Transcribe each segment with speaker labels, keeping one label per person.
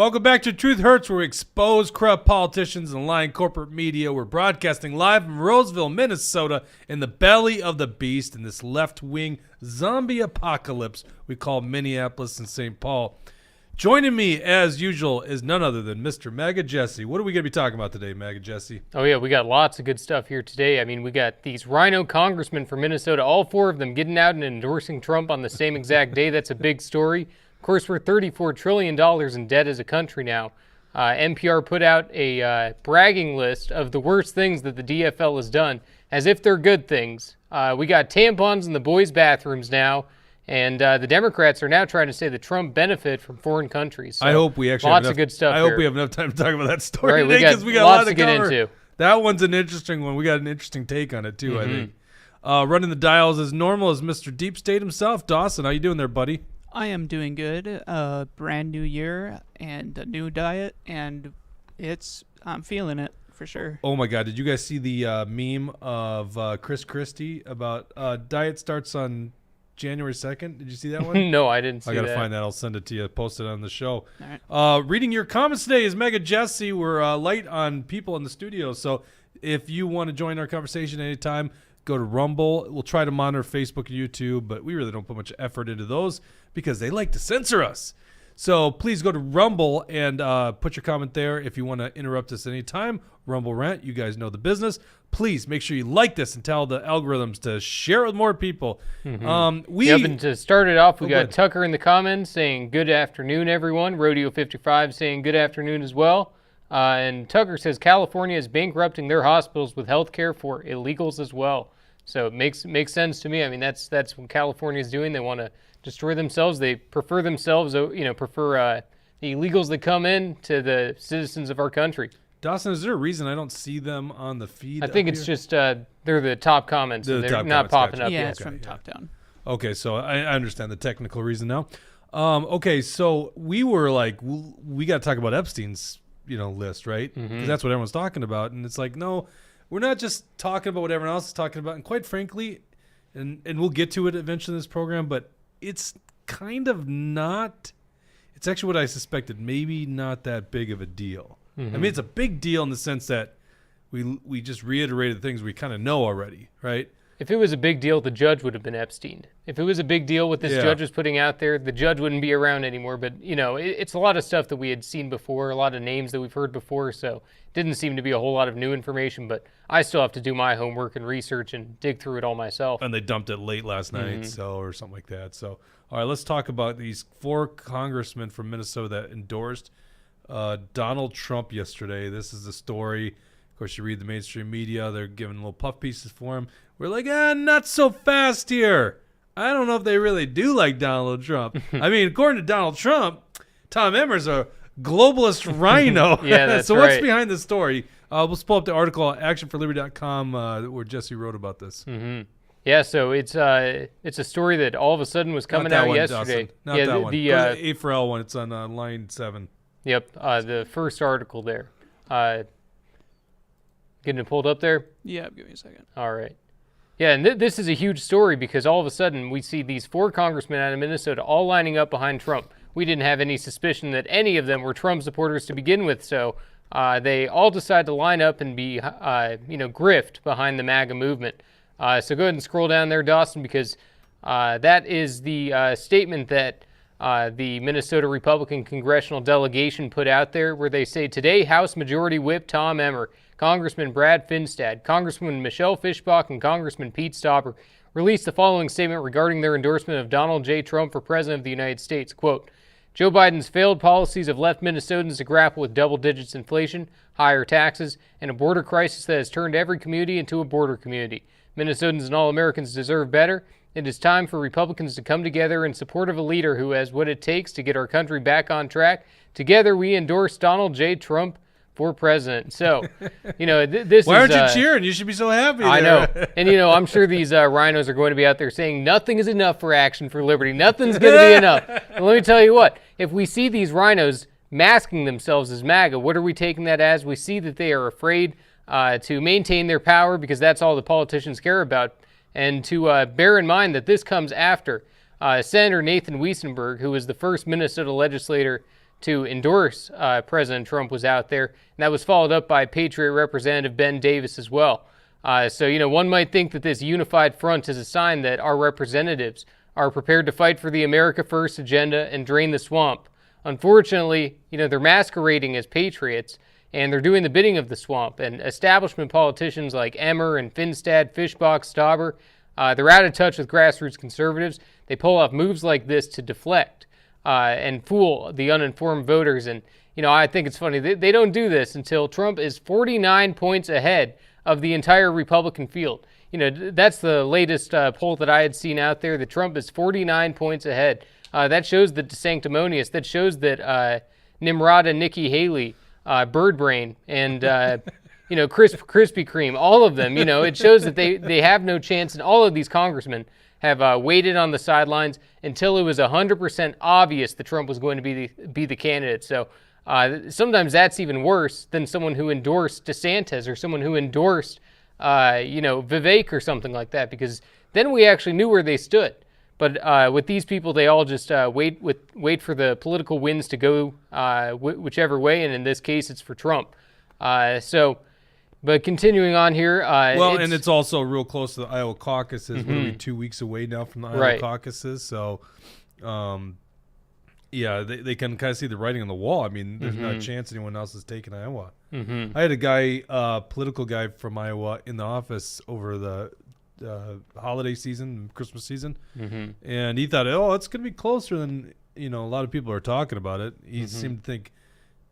Speaker 1: Welcome back to Truth Hurts, where we expose corrupt politicians and lying corporate media. We're broadcasting live from Roseville, Minnesota, in the belly of the beast in this left-wing zombie apocalypse we call Minneapolis and St. Paul. Joining me, as usual, is none other than Mr. MAGA Jesse. What are we going to be talking about today, MAGA Jesse?
Speaker 2: Oh, yeah, we got lots of good stuff here today. I mean, we got these RINO congressmen from Minnesota, all four of them getting out and endorsing Trump on the same exact day. That's a big story. Of course, we're $34 trillion in debt as a country now. NPR put out a bragging list of the worst things that the DFL has done, as if they're good things. We got tampons in the boys' bathrooms now, and the Democrats are now trying to say that Trump benefit from foreign countries. So
Speaker 1: I hope we actually
Speaker 2: lots of good stuff.
Speaker 1: I hope we have enough time to talk about that story
Speaker 2: today,
Speaker 1: because we got
Speaker 2: lots
Speaker 1: a lot
Speaker 2: to get
Speaker 1: cover.
Speaker 2: into.
Speaker 1: That one's an interesting one. We got an interesting take on it too. I think. Running the dials as normal as Mr. Deep State himself, Dawson. How you doing there, buddy?
Speaker 3: I am doing good. Brand new year and a new diet, and I'm feeling it for sure.
Speaker 1: Oh my God! Did you guys see the meme of Chris Christie about diet starts on January 2nd? Did you see that one?
Speaker 2: No, I didn't see that.
Speaker 1: I gotta find that. I'll send it to you. Post it on the show.
Speaker 3: All right.
Speaker 1: Reading your comments today is MAGA Jesse. We're light on people in the studio, so if you want to join our conversation anytime, go to Rumble. We'll try to monitor Facebook and YouTube, but we really don't put much effort into those because they like to censor us. So please go to Rumble and put your comment there if you want to interrupt us anytime. Rumble Rant, you guys know the business. Please make sure you like this and tell the algorithms to share it with more people.
Speaker 2: And to start it off, we got Tucker in the comments saying, good afternoon, everyone. Rodeo55 saying good afternoon as well. And Tucker says California is bankrupting their hospitals with health care for illegals as well. So it makes sense to me. I mean, that's what California is doing. They want to destroy themselves. They prefer themselves, prefer the illegals that come in to the citizens of our country.
Speaker 1: Dawson, is there a reason I don't see them on the feed?
Speaker 2: I think it's just they're the top comments. They're not popping up yet.
Speaker 3: Yeah, it's from top down.
Speaker 1: Okay, so I understand the technical reason now. Okay, so we were like, we got to talk about Epstein's list, right? Because that's what everyone's talking about, and it's like, no, we're not just talking about what everyone else is talking about. And quite frankly, and we'll get to it eventually in this program, but it's kind of not. It's actually what I suspected. Maybe not that big of a deal. I mean, it's a big deal in the sense that we just reiterated things we kind of know already, right?
Speaker 2: If it was a big deal, the judge would have been Epstein. If it was a big deal what this judge was putting out there, the judge wouldn't be around anymore. But, it's a lot of stuff that we had seen before, a lot of names that we've heard before. So it didn't seem to be a whole lot of new information. But I still have to do my homework and research and dig through it all myself.
Speaker 1: And they dumped it late last night, or something like that. So, all right, let's talk about these 4 congressmen from Minnesota that endorsed Donald Trump yesterday. This is the story. Of course, you read the mainstream media. They're giving little puff pieces for him. We're like, not so fast here. I don't know if they really do like Donald Trump. I mean, according to Donald Trump, Tom Emmer's a globalist rhino.
Speaker 2: Yeah, that's
Speaker 1: so
Speaker 2: right.
Speaker 1: What's behind the story? We'll pull up the article at actionforliberty.com where Jesse wrote about this.
Speaker 2: Yeah, so it's a story that all of a sudden was coming out yesterday.
Speaker 1: Dawson. Not that one. Go to the A for L one. It's on line 7.
Speaker 2: Yep, the first article there. Getting it pulled up there?
Speaker 3: Yeah, give me a second.
Speaker 2: All right. Yeah, and this is a huge story because all of a sudden we see these 4 congressmen out of Minnesota all lining up behind Trump. We didn't have any suspicion that any of them were Trump supporters to begin with, so they all decide to line up and be, grift behind the MAGA movement. So go ahead and scroll down there, Dawson, because that is the statement that the Minnesota Republican Congressional Delegation put out there, where they say, today, House Majority Whip Tom Emmer, Congressman Brad Finstad, Congresswoman Michelle Fischbach, and Congressman Pete Stauber released the following statement regarding their endorsement of Donald J. Trump for President of the United States. Quote, Joe Biden's failed policies have left Minnesotans to grapple with double digits inflation, higher taxes, and a border crisis that has turned every community into a border community. Minnesotans and all Americans deserve better. It is time for Republicans to come together in support of a leader who has what it takes to get our country back on track. Together, we endorse Donald J. Trump for president. So, this
Speaker 1: Why aren't you cheering? You should be so happy.
Speaker 2: I know. And, I'm sure these RINOs are going to be out there saying nothing is enough for Action for Liberty. Nothing's going to be enough. And let me tell you what, if we see these RINOs masking themselves as MAGA, what are we taking that as? We see that they are afraid to maintain their power because that's all the politicians care about. And to bear in mind that this comes after Senator Nathan Weissenberg, who was the first Minnesota legislator to endorse President Trump was out there, and that was followed up by Patriot Representative Ben Davis as well. So, one might think that this unified front is a sign that our representatives are prepared to fight for the America First agenda and drain the swamp. Unfortunately, they're masquerading as patriots, and they're doing the bidding of the swamp. And establishment politicians like Emmer and Finstad, Fischbach, Stauber, they're out of touch with grassroots conservatives. They pull off moves like this to deflect and fool the uninformed voters. And, I think it's funny. They don't do this until Trump is 49 points ahead of the entire Republican field. That's the latest poll that I had seen out there, that Trump is 49 points ahead. That shows that DeSanctimonious, that shows that Nimrod and Nikki Haley, Birdbrain, and Krispy Kreme, all of them, it shows that they have no chance, and all of these congressmen have waited on the sidelines until it was 100% obvious that Trump was going to be the candidate. So sometimes that's even worse than someone who endorsed DeSantis or someone who endorsed Vivek or something like that, because then we actually knew where they stood. But with these people, they all just wait for the political winds to go whichever way, and in this case, it's for Trump. But continuing on here,
Speaker 1: and it's also real close to the Iowa caucuses. What are we, 2 weeks away now from the Iowa caucuses? So, they can kind of see the writing on the wall. I mean, there's not a chance anyone else is taking Iowa. I had a guy, political guy from Iowa, in the office over the holiday season, Christmas season, and he thought, it's going to be closer than a lot of people are talking about it. He seemed to think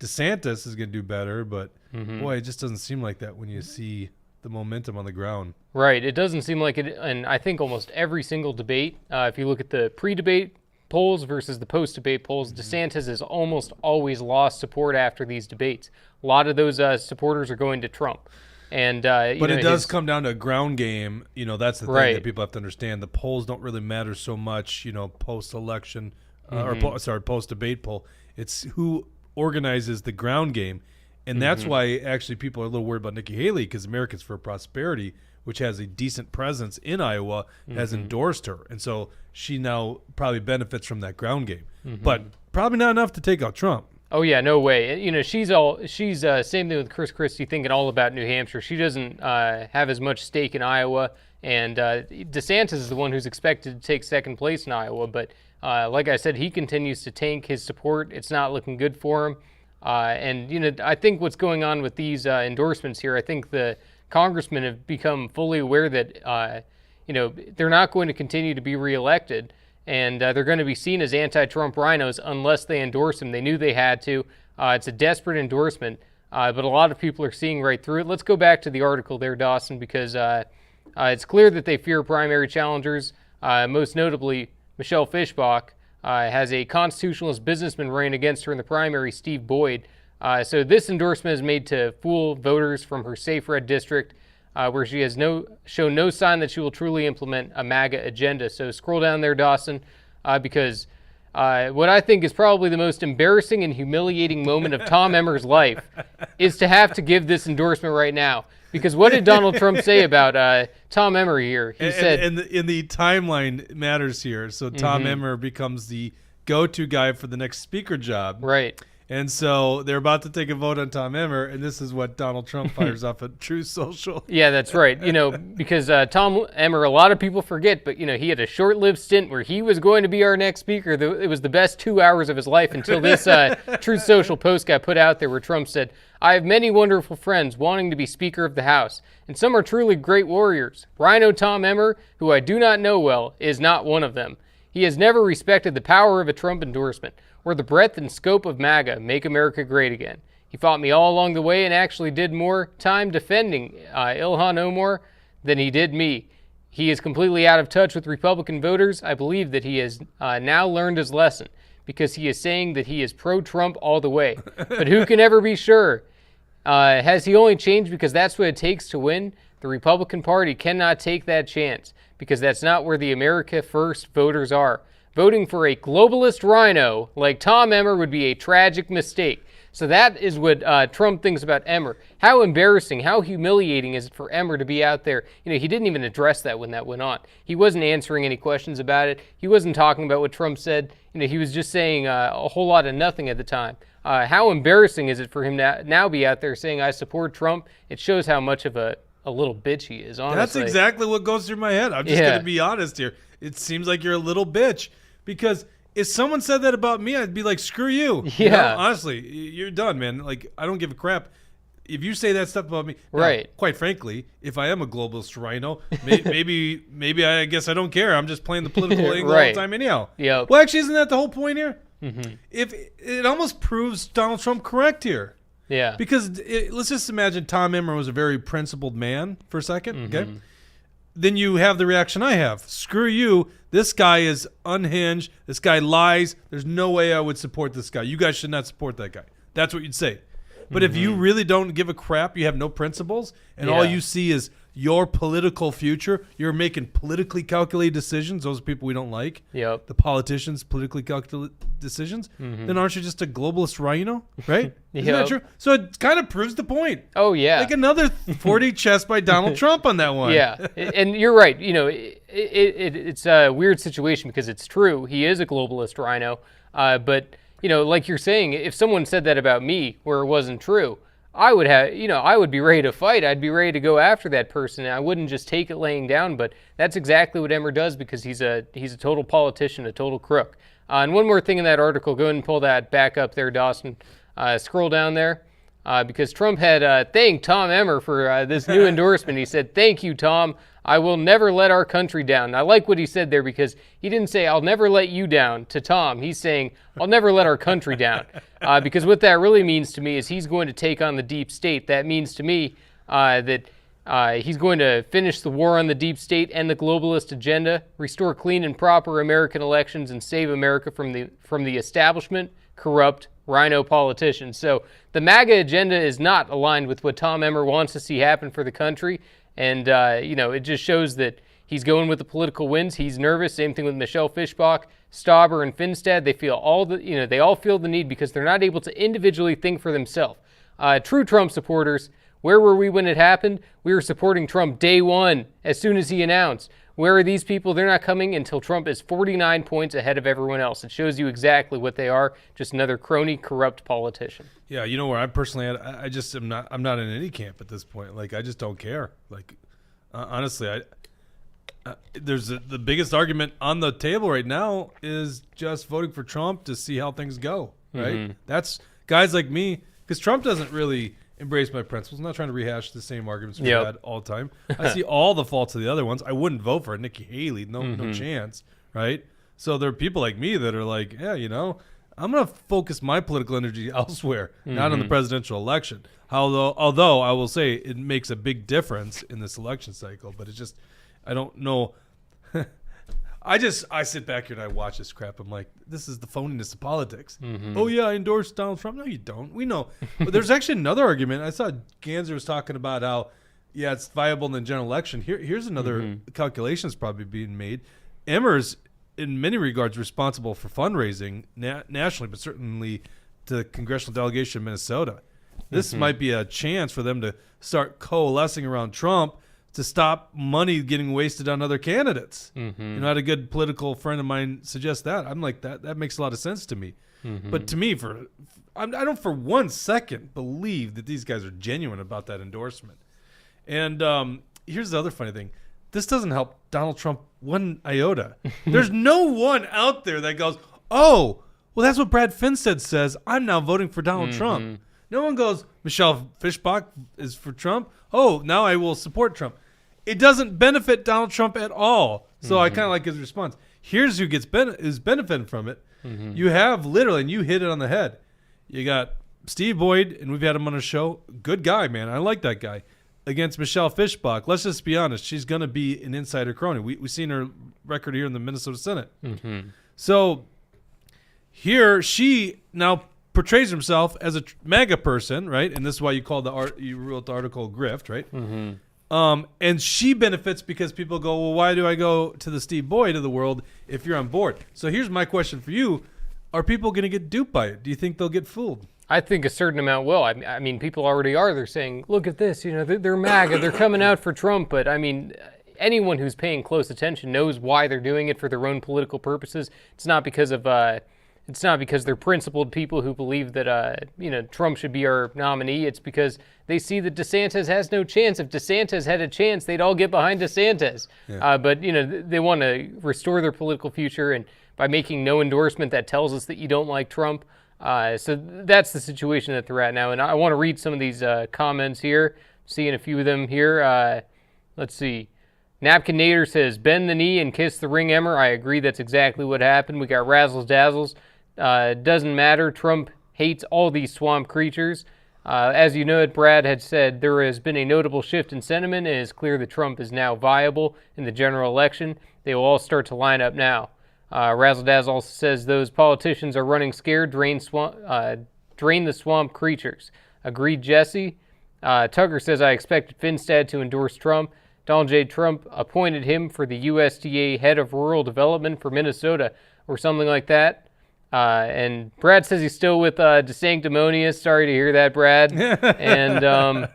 Speaker 1: DeSantis is going to do better, but boy, it just doesn't seem like that when you see the momentum on the ground.
Speaker 2: Right, it doesn't seem like it, and I think almost every single debate, if you look at the pre-debate polls versus the post-debate polls, DeSantis has almost always lost support after these debates. A lot of those supporters are going to Trump. And
Speaker 1: but it does come down to a ground game. That's the thing that people have to understand. The polls don't really matter so much, post-election post-debate poll. It's who organizes the ground game, and that's why actually people are a little worried about Nikki Haley, because Americans for Prosperity, which has a decent presence in Iowa, has endorsed her, and so she now probably benefits from that ground game, but probably not enough to take out Trump.
Speaker 2: Oh yeah, no way. She's same thing with Chris Christie, thinking all about New Hampshire. She doesn't have as much stake in Iowa, and DeSantis is the one who's expected to take second place in Iowa. But like I said, he continues to tank his support. It's not looking good for him. And I think what's going on with these endorsements here, I think the congressmen have become fully aware that they're not going to continue to be reelected. And they're going to be seen as anti-Trump RINOs unless they endorse him. They knew they had to. It's a desperate endorsement, but a lot of people are seeing right through it. Let's go back to the article there, Dawson, because it's clear that they fear primary challengers. Most notably, Michelle Fischbach has a constitutionalist businessman running against her in the primary, Steve Boyd. So this endorsement is made to fool voters from her safe red district, where she has shown no sign that she will truly implement a MAGA agenda. So scroll down there, Dawson, because what I think is probably the most embarrassing and humiliating moment of Tom Emmer's life is to have to give this endorsement right now. Because what did Donald Trump say about Tom Emmer here? He said,
Speaker 1: and the timeline matters here. So Tom Emmer becomes the go-to guy for the next speaker job.
Speaker 2: Right.
Speaker 1: And so they're about to take a vote on Tom Emmer, and this is what Donald Trump fires off at Truth Social.
Speaker 2: Yeah, that's right. Because Tom Emmer, a lot of people forget, but, he had a short-lived stint where he was going to be our next speaker. It was the best 2 hours of his life until this Truth Social post got put out there where Trump said, "I have many wonderful friends wanting to be Speaker of the House, and some are truly great warriors. Rhino Tom Emmer, who I do not know well, is not one of them. He has never respected the power of a Trump endorsement or the breadth and scope of MAGA, Make America Great Again. He fought me all along the way and actually did more time defending Ilhan Omar than he did me. He is completely out of touch with Republican voters. I believe that he has now learned his lesson because he is saying that he is pro-Trump all the way. But who can ever be sure? Has he only changed because that's what it takes to win? The Republican Party cannot take that chance because that's not where the America First voters are. Voting for a globalist rhino like Tom Emmer would be a tragic mistake. So that is what Trump thinks about Emmer. How embarrassing, how humiliating is it for Emmer to be out there? You know, he didn't even address that when that went on. He wasn't answering any questions about it. He wasn't talking about what Trump said. You know, he was just saying a whole lot of nothing at the time. How embarrassing is it for him to now be out there saying, I support Trump? It shows how much of a little bitch he is, honestly.
Speaker 1: That's exactly what goes through my head. I'm just going to be honest here. It seems like you're a little bitch because if someone said that about me, I'd be like, screw you.
Speaker 2: Yeah.
Speaker 1: You know, honestly, you're done, man. Like, I don't give a crap. If you say that stuff about me,
Speaker 2: right?
Speaker 1: Now, quite frankly, if I am a globalist rhino, maybe I guess I don't care. I'm just playing the political angle all the time anyhow.
Speaker 2: Yeah.
Speaker 1: Well, actually, isn't that the whole point here?
Speaker 2: Mm-hmm.
Speaker 1: If it almost proves Donald Trump correct here.
Speaker 2: Yeah.
Speaker 1: Because let's just imagine Tom Emmer was a very principled man for a second, okay? Then you have the reaction I have. Screw you. This guy is unhinged. This guy lies. There's no way I would support this guy. You guys should not support that guy. That's what you'd say. But if you really don't give a crap, you have no principles, and all you see is your political future, you're making politically calculated decisions. Those are people we don't like.
Speaker 2: Yep.
Speaker 1: The politicians' politically calculated decisions. Then aren't you just a globalist rhino, right? Isn't that true? So it kind of proves the point.
Speaker 2: Oh, yeah.
Speaker 1: Like another 40 chess by Donald Trump on that one.
Speaker 2: Yeah, and you're right. You know, it's a weird situation because it's true. He is a globalist rhino, but you know, like you're saying, if someone said that about me where it wasn't true, I would be ready to fight. I'd be ready to go after that person. And I wouldn't just take it laying down. But that's exactly what Emmer does because he's a total politician, a total crook. And one more thing in that article, go ahead and pull that back up there, Dawson. Scroll down there because Trump had thanked Tom Emmer for this new endorsement. He said, "Thank you, Tom. I will never let our country down." I like what he said there because he didn't say, "I'll never let you down" to Tom. He's saying, "I'll never let our country down." Because what that really means to me is he's going to take on the deep state. That means to me that he's going to finish the war on the deep state and the globalist agenda, restore clean and proper American elections, and save America from the establishment, corrupt, rhino politicians. So the MAGA agenda is not aligned with what Tom Emmer wants to see happen for the country. And, it just shows that he's going with the political winds. He's nervous. Same thing with Michelle Fischbach, Stauber, and Finstad. They all feel the need because they're not able to individually think for themselves. True Trump supporters, where were we when it happened? We were supporting Trump day one as soon as he announced. Where are these people? They're not coming until Trump is 49 points ahead of everyone else. It shows you exactly what they are, just another crony, corrupt politician.
Speaker 1: Yeah, you know where I'm personally at? I'm not in any camp at this point. Like, I just don't care. Like, honestly, there's the biggest argument on the table right now is just voting for Trump to see how things go, right? That's guys like me, because Trump doesn't really embrace my principles. I'm not trying to rehash the same arguments we've had all the time. I see all the faults of the other ones. I wouldn't vote for Nikki Haley. No chance, right? So there are people like me that are like, yeah, I'm going to focus my political energy elsewhere, not on the presidential election. Although I will say it makes a big difference in this election cycle, but it's just, I don't know. I sit back here and I watch this crap. I'm like, this is the phoniness of politics. Oh yeah, I endorse Donald Trump. No, you don't. We know. But there's actually another argument. I saw Ganser was talking about how, yeah, it's viable in the general election. Here's another calculation that's probably being made. Emmer's, in many regards, responsible for fundraising nationally, but certainly to the congressional delegation of Minnesota. This might be a chance for them to start coalescing around Trump to stop money getting wasted on other candidates. I had a good political friend of mine suggest that. I'm like, that makes a lot of sense to me. But to me, I don't for 1 second believe that these guys are genuine about that endorsement. And here's the other funny thing. This doesn't help Donald Trump one iota. There's no one out there that goes, oh, well, that's what Brad Finstad says. I'm now voting for Donald Trump. No one goes, Michelle Fischbach is for Trump. Oh, now I will support Trump. It doesn't benefit Donald Trump at all. So I kind of like his response. Here's who is benefiting from it. You have literally, and you hit it on the head. You got Steve Boyd, and we've had him on a show. Good guy, man. I like that guy. Against Michelle Fischbach. Let's just be honest. She's going to be an insider crony. We've seen her record here in the Minnesota Senate. So here she now portrays himself as a MAGA person, right? And this is why you wrote the article Grift, right? And she benefits because people go, well, why do I go to the Steve Boyd of the world if you're on board? So here's my question for you. Are people going to get duped by it? Do you think they'll get fooled?
Speaker 2: I think a certain amount will. I mean, people already are. They're saying, look at this, they're MAGA, they're coming out for Trump. But I mean, anyone who's paying close attention knows why they're doing it for their own political purposes. It's not because they're principled people who believe that, Trump should be our nominee. It's because they see that DeSantis has no chance. If DeSantis had a chance, they'd all get behind DeSantis. Yeah. But they want to restore their political future, and by making no endorsement, that tells us that you don't like Trump. So that's the situation that they're at now. And I want to read some of these comments here, seeing a few of them here. Let's see. Napkin Nader says, bend the knee and kiss the ring, Emmer. I agree, that's exactly what happened. We got Razzles Dazzles. Doesn't matter. Trump hates all these swamp creatures. As you know, Brad had said, there has been a notable shift in sentiment, and it is clear that Trump is now viable in the general election. They will all start to line up now. Razzle Dazzle also says those politicians are running scared, drain the swamp creatures. Agreed, Jesse. Tucker says, I expected Finstad to endorse Trump. Donald J. Trump appointed him for the USDA head of rural development for Minnesota or something like that. And Brad says he's still with DeSanctimonious. Sorry to hear that, Brad. And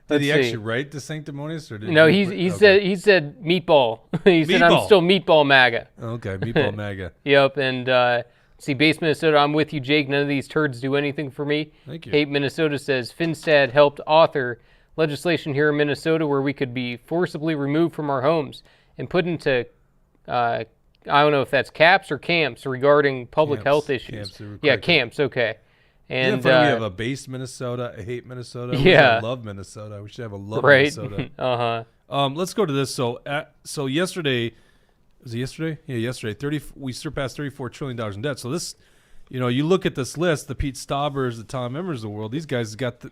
Speaker 1: did he actually write DeSanctimonious, or did
Speaker 2: no? He said meatball. He said I'm still meatball MAGA.
Speaker 1: Okay, meatball MAGA.
Speaker 2: Yep. And see, Base Minnesota, I'm with you, Jake. None of these turds do anything for me.
Speaker 1: Thank you.
Speaker 2: Hate Minnesota says Finstad helped author legislation here in Minnesota where we could be forcibly removed from our homes and put into I don't know if that's caps or camps regarding public health issues. Camps. Okay. And
Speaker 1: we have a base Minnesota, a hate Minnesota.
Speaker 2: Yeah,
Speaker 1: I love Minnesota. We should have a love Minnesota. Let's go to this. So yesterday, was it yesterday? Yeah, yesterday. We surpassed $34 trillion in debt. So this, you look at this list, the Pete Staubers, the Tom Emmers of the world. These guys got the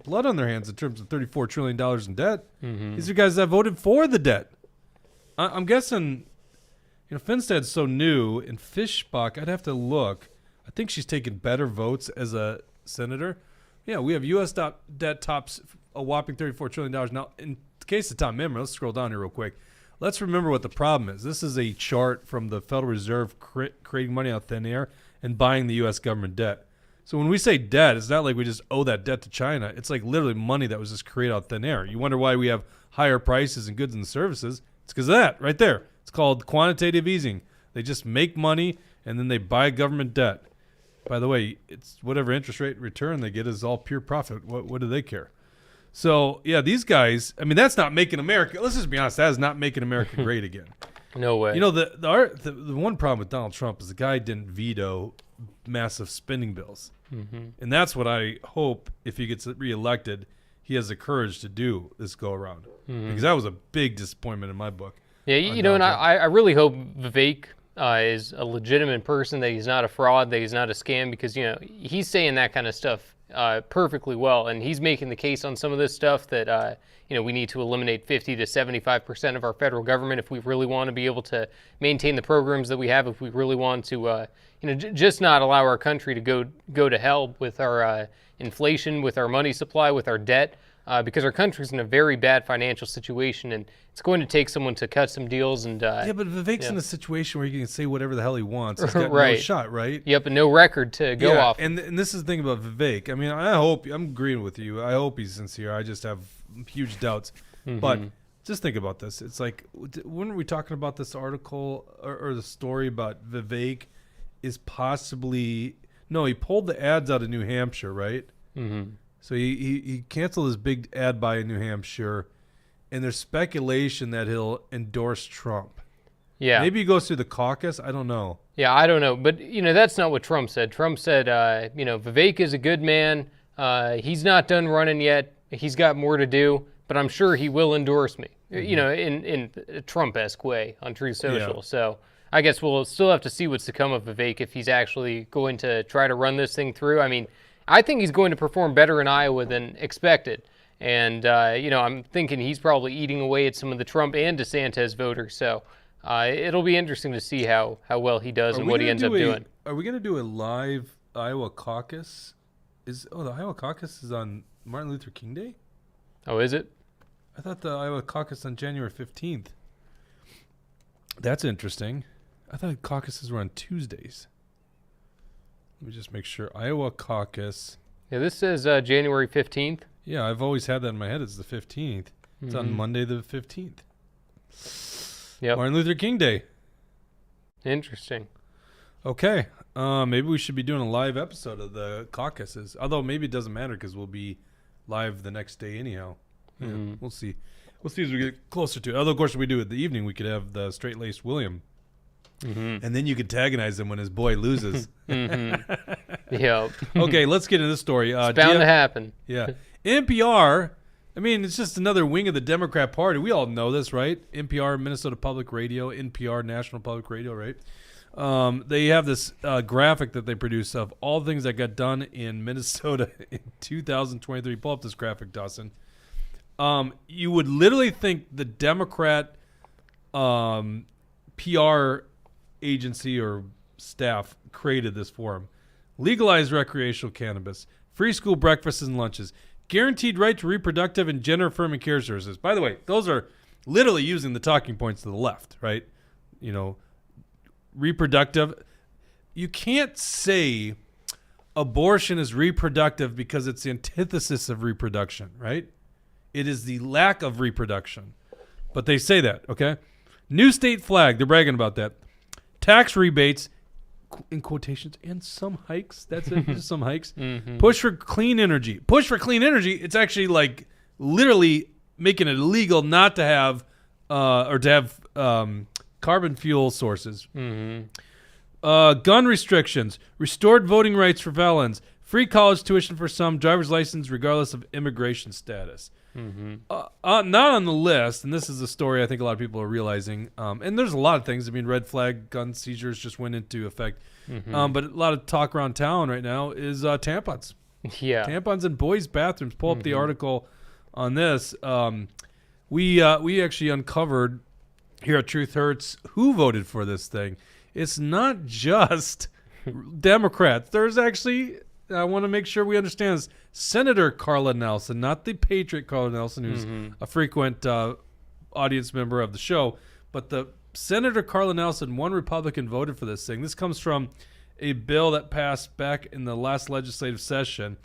Speaker 1: blood on their hands in terms of $34 trillion in debt. Mm-hmm. These are guys that voted for the debt. I'm guessing. Finstad's so new, and Fishbach, I'd have to look. I think she's taken better votes as a senator. Yeah, we have U.S. debt tops a whopping $34 trillion. Now, in the case of Tom Emmer, let's scroll down here real quick. Let's remember what the problem is. This is a chart from the Federal Reserve creating money out of thin air and buying the U.S. government debt. So when we say debt, it's not like we just owe that debt to China. It's like literally money that was just created out of thin air. You wonder why we have higher prices in goods and services. It's because of that right there. It's called quantitative easing. They just make money, and then they buy government debt. By the way, it's whatever interest rate return they get is all pure profit. What do they care? So, yeah, these guys, I mean, that's not making America. Let's just be honest. That is not making America great again.
Speaker 2: No way.
Speaker 1: The one problem with Donald Trump is the guy didn't veto massive spending bills. Mm-hmm. And that's what I hope, if he gets reelected, he has the courage to do this go around. Mm-hmm. Because that was a big disappointment in my book.
Speaker 2: Yeah, and I really hope Vivek is a legitimate person, that he's not a fraud, that he's not a scam, because, he's saying that kind of stuff perfectly well, and he's making the case on some of this stuff that, we need to eliminate 50 to 75% of our federal government if we really want to be able to maintain the programs that we have, if we really want to, just not allow our country to go to hell with our inflation, with our money supply, with our debt. Because our country's in a very bad financial situation, and it's going to take someone to cut some deals. And
Speaker 1: but Vivek's in a situation where he can say whatever the hell he wants. He's got no shot, right?
Speaker 2: Yep, and no record to go off.
Speaker 1: And this is the thing about Vivek. I mean, I'm agreeing with you. I hope he's sincere. I just have huge doubts. Mm-hmm. But just think about this. It's like, weren't we talking about this article or the story about Vivek is possibly he pulled the ads out of New Hampshire, right? Mm-hmm. So he canceled his big ad buy in New Hampshire, and there's speculation that he'll endorse Trump. Yeah. Maybe he goes through the caucus. I don't know.
Speaker 2: Yeah, I don't know. But, that's not what Trump said. Trump said, Vivek is a good man. He's not done running yet. He's got more to do, but I'm sure he will endorse me, in a Trump-esque way on Truth Social. Yeah. So I guess we'll still have to see what's to come of Vivek if he's actually going to try to run this thing through. I mean, I think he's going to perform better in Iowa than expected. And, I'm thinking he's probably eating away at some of the Trump and DeSantis voters. So it'll be interesting to see how well he does and what he ends up doing.
Speaker 1: Are we going to do a live Iowa caucus? The Iowa caucus is on Martin Luther King Day?
Speaker 2: Oh, is it?
Speaker 1: I thought the Iowa caucus on January 15th. That's interesting. I thought caucuses were on Tuesdays. Let me just make sure. Iowa caucus
Speaker 2: Yeah, this says January 15th.
Speaker 1: Yeah, I've always had that in my head. It's the 15th. It's on Monday the 15th.
Speaker 2: Yep.
Speaker 1: Martin Luther King Day.
Speaker 2: Interesting.
Speaker 1: Okay. Maybe we should be doing a live episode of the caucuses. Although maybe it doesn't matter because we'll be live the next day anyhow. Yeah, we'll see. We'll see as we get closer to it. Although, of course, if we do it in the evening, we could have the straight-laced William. And then you could antagonize him when his boy loses.
Speaker 2: Yep.
Speaker 1: Okay, let's get into this story.
Speaker 2: It's bound to happen.
Speaker 1: Yeah. NPR, I mean, it's just another wing of the Democrat Party. We all know this, right? NPR, Minnesota Public Radio, NPR, National Public Radio, right? They have this graphic that they produce of all the things that got done in Minnesota in 2023. Pull up this graphic, Dawson. You would literally think the Democrat PR agency or staff created this for them. Legalize recreational cannabis, free school breakfasts and lunches, guaranteed right to reproductive and gender-affirming care services. By the way, those are literally using the talking points to the left, right? You know, reproductive. You can't say abortion is reproductive because it's the antithesis of reproduction, right? It is the lack of reproduction. But they say that, okay? New state flag. They're bragging about that. Tax rebates, in quotations, and some hikes. That's it, just some hikes. Push for clean energy. Push for clean energy. It's actually like literally making it illegal not to have or to have carbon fuel sources. Gun restrictions, restored voting rights for felons, free college tuition for some, driver's license regardless of immigration status. Not on the list, and this is a story I think a lot of people are realizing. And there's a lot of things. I mean, red flag gun seizures just went into effect. But a lot of talk around town right now is tampons.
Speaker 2: Yeah.
Speaker 1: Tampons in boys' bathrooms. Pull up the article on this. We actually uncovered here at Truth Hurts who voted for this thing. It's not just Democrats. There's actually, I want to make sure we understand this, Senator Carla Nelson, not the patriot Carla Nelson, who's a frequent audience member of the show, but the Senator Carla Nelson, one Republican, voted for this thing. This comes from a bill that passed back in the last legislative session.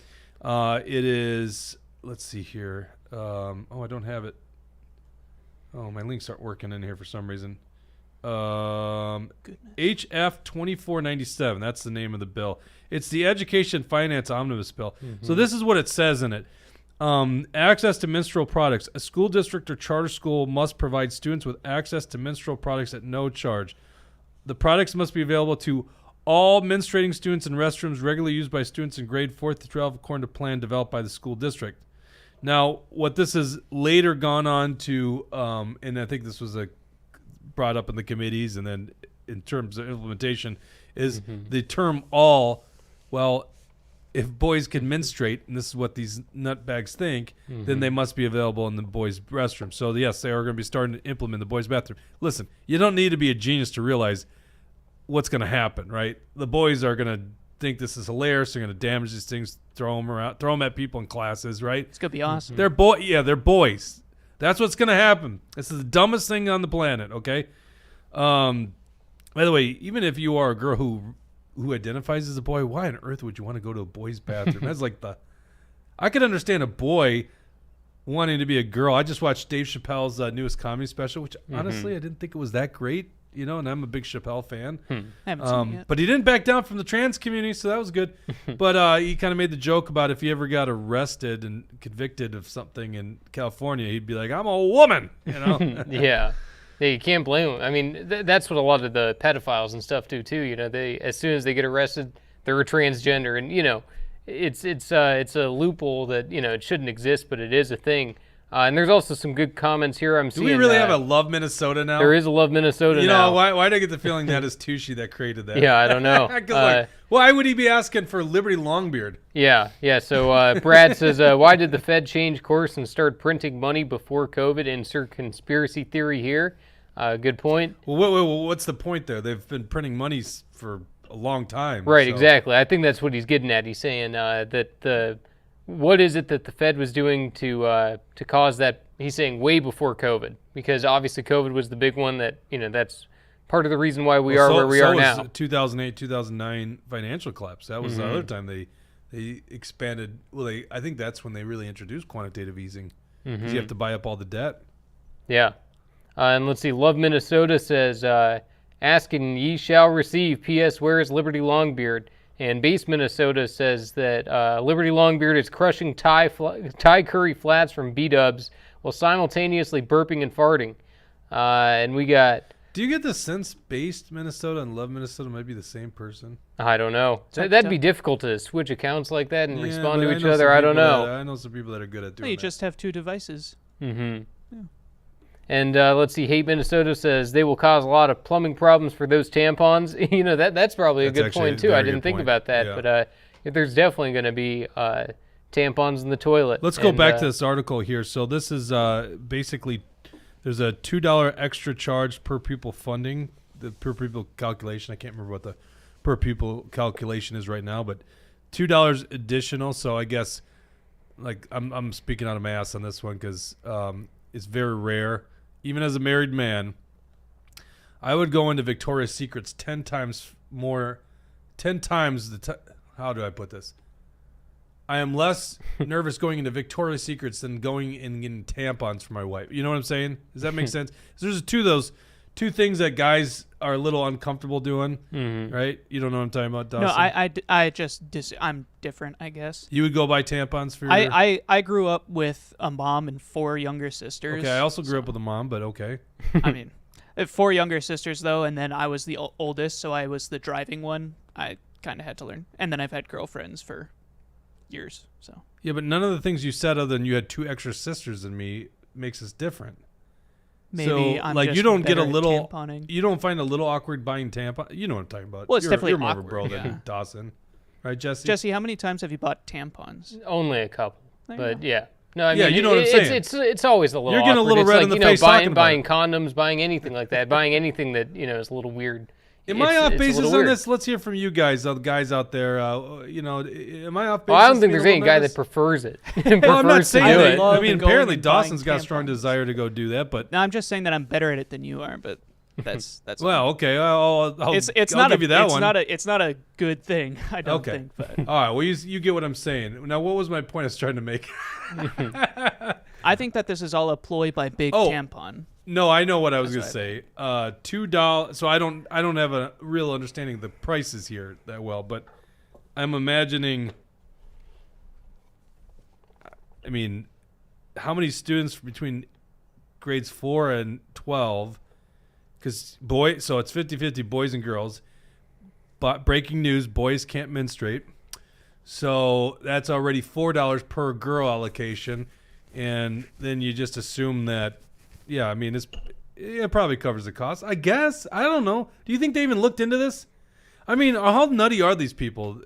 Speaker 1: It is, let's see here. I don't have it. Oh, my links aren't working in here for some reason. HF 2497. That's the name of the bill. It's the Education Finance Omnibus Bill. So this is what it says in it. Access to menstrual products. A school district or charter school must provide students with access to menstrual products at no charge. The products must be available to all menstruating students in restrooms regularly used by students in grade 4th to 12 according to plan developed by the school district. Now, what this has later gone on to, and I think this was brought up in the committees and then in terms of implementation, is the term all. Well, if boys can menstruate, and this is what these nutbags think, then they must be available in the boys' restroom. So, yes, they are going to be starting to implement the boys' bathroom. Listen, you don't need to be a genius to realize what's going to happen, right? The boys are going to think this is hilarious. They're going to damage these things, throw them around, throw them at people in classes, right?
Speaker 3: It's going to be awesome.
Speaker 1: They're boys. That's what's going to happen. This is the dumbest thing on the planet, okay? By the way, even if you are a girl who identifies as a boy, why on earth would you want to go to a boy's bathroom? That's like I could understand a boy wanting to be a girl. I just watched Dave Chappelle's newest comedy special, which honestly I didn't think it was that great, and I'm a big Chappelle fan.
Speaker 3: I haven't seen it yet.
Speaker 1: But he didn't back down from the trans community, so that was good. But he kind of made the joke about if he ever got arrested and convicted of something in California, he'd be like, I'm a woman,
Speaker 2: Yeah. Yeah, you can't blame them. I mean, that's what a lot of the pedophiles and stuff do too. They as soon as they get arrested, they're a transgender, and it's a loophole that it shouldn't exist, but it is a thing. And there's also some good comments here. I'm seeing.
Speaker 1: Do we really have a Love Minnesota now?
Speaker 2: There is a Love Minnesota now.
Speaker 1: Why did I get the feeling that is Tushy that created that?
Speaker 2: Yeah, I don't know.
Speaker 1: Why would he be asking for Liberty Longbeard?
Speaker 2: Yeah. So Brad says, why did the Fed change course and start printing money before COVID? Insert conspiracy theory here. Good point.
Speaker 1: Well, what's the point there? They've been printing money for a long time.
Speaker 2: Right, exactly. I think that's what he's getting at. He's saying that what is it that the Fed was doing to cause that? He's saying way before COVID, because obviously COVID was the big one that, that's part of the reason why we are where we are now.
Speaker 1: 2008, 2009 financial collapse. That was the other time they they expanded. Well, I think that's when they really introduced quantitative easing because
Speaker 2: Mm-hmm.
Speaker 1: you have to buy up all the debt.
Speaker 2: Yeah. And let's see. Love Minnesota says, asking ye shall receive. P.S. Where is Liberty Longbeard? And Base Minnesota says that Liberty Longbeard is crushing Thai curry flats from B-dubs while simultaneously burping and farting. And we got...
Speaker 1: Do you get the sense Based Minnesota and Love Minnesota might be the same person?
Speaker 2: I don't know. That'd be difficult to switch accounts like that and respond
Speaker 1: but
Speaker 2: to each other. I don't know.
Speaker 1: I know some people that are good at doing
Speaker 3: Well, you
Speaker 1: that.
Speaker 3: just have 2 devices.
Speaker 2: Mm-hmm. Yeah. And let's see. Hate Minnesota says they will cause a lot of plumbing problems for those tampons. That's probably a good point too. I didn't think about that, but there's definitely going to be tampons in the toilet.
Speaker 1: Let's go back to this article here. So this is basically there's a $2 extra charge per pupil funding. The per pupil calculation. I can't remember what the per pupil calculation is right now, but $2 additional. So I guess like I'm speaking out of my ass on this one because it's very rare. Even as a married man, I would go into Victoria's Secrets 10 times how do I put this? I am less nervous going into Victoria's Secrets than going and getting tampons for my wife. You know what I'm saying? Does that make sense? There's two things that guys are a little uncomfortable doing, right? You don't know what I'm talking about, Dawson?
Speaker 3: No, I'm different, I guess.
Speaker 1: You would go buy tampons for your...
Speaker 3: I grew up with a mom and 4 younger sisters.
Speaker 1: Okay, I also grew up with a mom, but okay.
Speaker 3: I mean, 4 younger sisters, though, and then I was the oldest, so I was the driving one. I kind of had to learn. And then I've had girlfriends for years, so...
Speaker 1: Yeah, but none of the things you said other than you had 2 extra sisters than me makes us different.
Speaker 3: Maybe
Speaker 1: so,
Speaker 3: I'm
Speaker 1: like,
Speaker 3: just
Speaker 1: you don't get a
Speaker 3: better at
Speaker 1: little...
Speaker 3: tamponing.
Speaker 1: You don't find a little awkward buying tampons? You know what I'm talking about.
Speaker 3: Well, it's definitely
Speaker 1: you're more of a
Speaker 3: awkward,
Speaker 1: bro
Speaker 3: yeah.
Speaker 1: than Dawson. Right, Jesse?
Speaker 3: Jesse, how many times have you bought tampons?
Speaker 2: Only a couple,
Speaker 3: There you
Speaker 2: but
Speaker 3: go.
Speaker 2: yeah. No, I mean,
Speaker 1: Yeah, you know what I'm saying.
Speaker 2: It's always a little.
Speaker 1: You're getting a
Speaker 2: awkward.
Speaker 1: little
Speaker 2: It's
Speaker 1: red
Speaker 2: like,
Speaker 1: in the
Speaker 2: you know,
Speaker 1: face talking about
Speaker 2: buying condoms, buying anything like that, buying anything that is a little weird.
Speaker 1: Am I off
Speaker 2: It's a
Speaker 1: basis
Speaker 2: little
Speaker 1: on
Speaker 2: weird.
Speaker 1: this? Let's hear from you guys, the guys out there. Am I off basis?
Speaker 2: Well, I don't think
Speaker 1: being
Speaker 2: there's
Speaker 1: a
Speaker 2: any
Speaker 1: little
Speaker 2: guy that
Speaker 1: nervous?
Speaker 2: prefers it.
Speaker 1: Well, I'm not
Speaker 2: Prefers to
Speaker 1: saying
Speaker 2: do
Speaker 1: that.
Speaker 2: it.
Speaker 3: love
Speaker 1: I mean,
Speaker 3: going
Speaker 1: apparently
Speaker 3: and buying
Speaker 1: Dawson's got a strong
Speaker 3: tampons.
Speaker 1: desire to go do that, but...
Speaker 3: No, I'm just saying that I'm better at it than you are, but that's
Speaker 1: Well, okay. I'll
Speaker 3: it's
Speaker 1: I'll
Speaker 3: not
Speaker 1: give you that
Speaker 3: it's
Speaker 1: one.
Speaker 3: It's not a good thing, I don't
Speaker 1: Okay.
Speaker 3: think. But
Speaker 1: All right. Well, you get what I'm saying. Now, what was my point I was trying to make?
Speaker 3: I think that this is all a ploy by Big
Speaker 1: Oh.
Speaker 3: Tampon.
Speaker 1: No, I know what I was going
Speaker 3: That's
Speaker 1: to say. $2. So I don't have a real understanding of the prices here that well, but I'm imagining. I mean, how many students between grades 4 and 12? Because so it's 50-50 boys and girls. But breaking news: boys can't menstruate. So that's already $4 per girl allocation, and then you just assume that. Yeah, I mean, it probably covers the cost. I guess. I don't know. Do you think they even looked into this? I mean, how nutty are these people?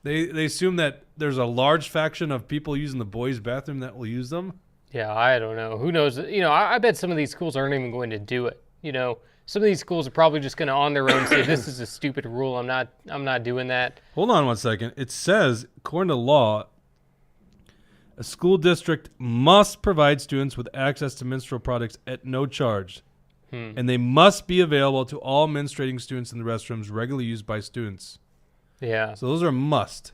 Speaker 1: They assume that there's a large faction of people using the boys' bathroom that will use them.
Speaker 2: Yeah, I don't know. Who knows? I bet some of these schools aren't even going to do it. Some of these schools are probably just going to on their own say this is a stupid rule. I'm not doing that.
Speaker 1: Hold on one second. It says, according to law, a school district must provide students with access to menstrual products at no charge. And they must be available to all menstruating students in the restrooms regularly used by students.
Speaker 2: Yeah.
Speaker 1: So those are a must.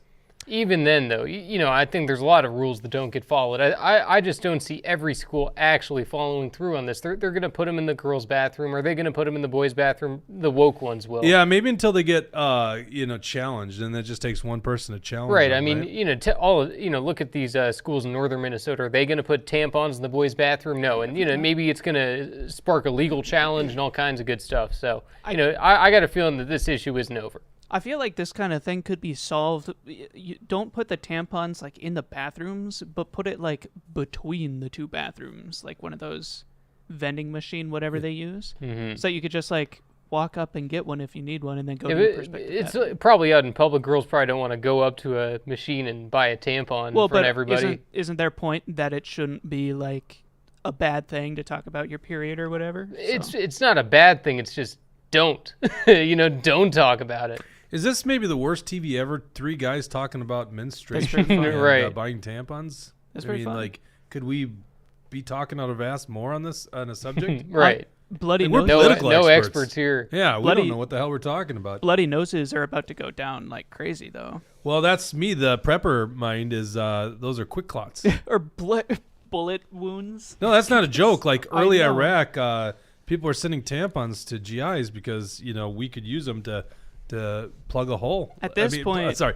Speaker 2: Even then, though, I think there's a lot of rules that don't get followed. I just don't see every school actually following through on this. They're going to put them in the girls' bathroom. Are they going to put them in the boys' bathroom? The woke ones will.
Speaker 1: Yeah, maybe until they get challenged, and it just takes one person to challenge.
Speaker 2: Right.
Speaker 1: them,
Speaker 2: I mean, look at these schools in northern Minnesota. Are they going to put tampons in the boys' bathroom? No. And maybe it's going to spark a legal challenge and all kinds of good stuff. So I got a feeling that this issue isn't over.
Speaker 3: I feel like this kind of thing could be solved. You don't put the tampons like in the bathrooms, but put it like between the 2 bathrooms, like one of those vending machine, whatever they use. Mm-hmm. So you could just like walk up and get one if you need one, and then go to the perspective.
Speaker 2: It's probably out in public. Girls probably don't want to go up to a machine and buy a tampon in front of everybody.
Speaker 3: Isn't their point that it shouldn't be like a bad thing to talk about your period or whatever?
Speaker 2: It's not a bad thing. It's just don't. Don't talk about it.
Speaker 1: Is this maybe the worst TV ever? 3 guys talking about menstruation and
Speaker 2: Right.
Speaker 1: Buying tampons?
Speaker 3: That's pretty fun.
Speaker 1: Like, could we be talking out of ass more on a subject?
Speaker 2: Right.
Speaker 3: Bloody
Speaker 1: Like, we're
Speaker 3: noses.
Speaker 1: political
Speaker 2: No
Speaker 1: experts.
Speaker 2: experts here.
Speaker 1: Yeah, we
Speaker 3: Bloody-
Speaker 1: don't know what the hell we're talking about.
Speaker 3: Bloody noses are about to go down like crazy, though.
Speaker 1: Well, that's me. The prepper mind is those are quick clots.
Speaker 3: Or bullet wounds.
Speaker 1: No, that's not a joke. Like
Speaker 3: I
Speaker 1: early
Speaker 3: know.
Speaker 1: Iraq, people are sending tampons to GIs because we could use them to plug a hole.
Speaker 3: At this point-
Speaker 1: sorry,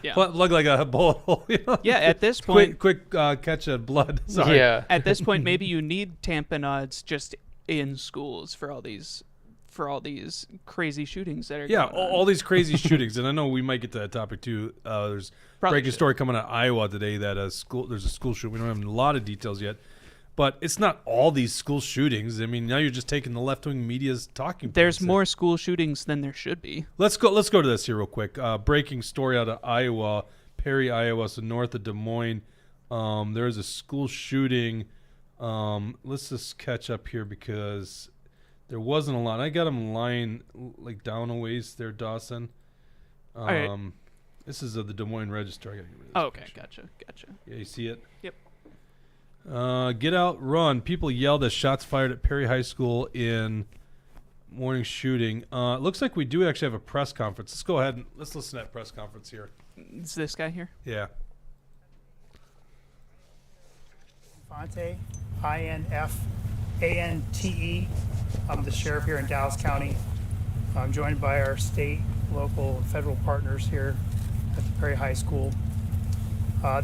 Speaker 3: Yeah.
Speaker 1: plug like a bullet hole.
Speaker 3: Yeah, at this point,
Speaker 1: quick catch of blood. Sorry.
Speaker 2: Yeah.
Speaker 3: at this point, maybe you need tamponades just in schools for all these crazy shootings that are
Speaker 1: Yeah,
Speaker 3: going on.
Speaker 1: all these crazy shootings, and I know we might get to that topic too. There's
Speaker 3: Probably
Speaker 1: breaking
Speaker 3: should.
Speaker 1: story coming out of Iowa today that there's a school shooting. We don't have a lot of details yet, but it's not all these school shootings. I mean, now you're just taking the left wing media's talking.
Speaker 3: There's
Speaker 1: points.
Speaker 3: more school shootings than there should be.
Speaker 1: Let's go to this here real quick. Breaking story out of Iowa, Perry, Iowa, so north of Des Moines. There is a school shooting. Let's just catch up here because there wasn't a lot. I got them lying like down a ways there, Dawson.
Speaker 3: right.
Speaker 1: This is of the Des Moines Register. I gotta get rid of this
Speaker 3: Oh, okay,
Speaker 1: picture.
Speaker 3: gotcha.
Speaker 1: Yeah, you see it?
Speaker 3: Yep.
Speaker 1: Get out, run. People yelled as shots fired at Perry High School in morning shooting. It looks like we do actually have a press conference. Let's go ahead and let's listen to that press conference here.
Speaker 3: Is this guy here?
Speaker 1: Yeah.
Speaker 4: Infante, INFANTE. I'm the sheriff here in Dallas County. I'm joined by our state, local, and federal partners here at the Perry High School.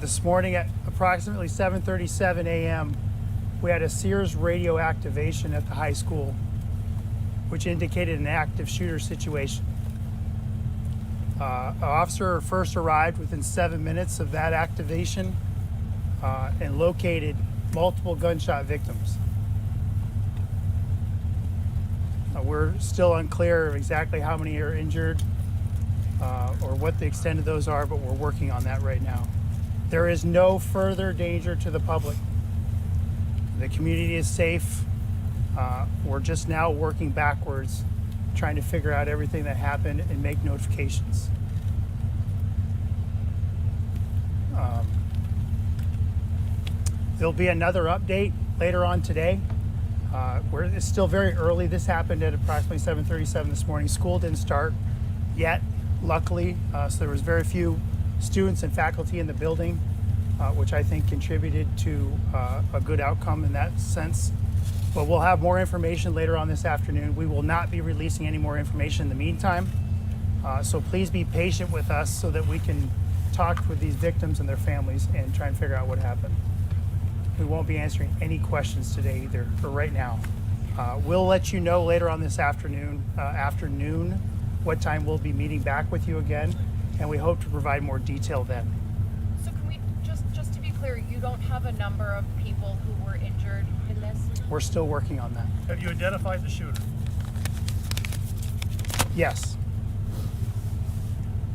Speaker 4: This morning at approximately 7:37 a.m., we had a Sears radio activation at the high school, which indicated an active shooter situation. An officer first arrived within 7 minutes of that activation and located multiple gunshot victims. We're still unclear of exactly how many are injured or what the extent of those are, but we're working on that right now. There is no further danger to the public. The community is safe. We're just now working backwards, trying to figure out everything that happened and make notifications. There'll be another update later on today. It's still very early. This happened at approximately 7:37 this morning. School didn't start yet, luckily, so there was very few students and faculty in the building, which I think contributed to a good outcome in that sense. But we'll have more information later on this afternoon. We will not be releasing any more information in the meantime, so please be patient with us so that we can talk with these victims and their families and try and figure out what happened. We won't be answering any questions today either, for right now. We'll let you know later on this afternoon what time we'll be meeting back with you again, and we hope to provide more detail then.
Speaker 5: So can we, just to be clear, you don't have a number of people who were injured in this?
Speaker 4: We're still working on that.
Speaker 6: Have you identified the shooter?
Speaker 4: Yes.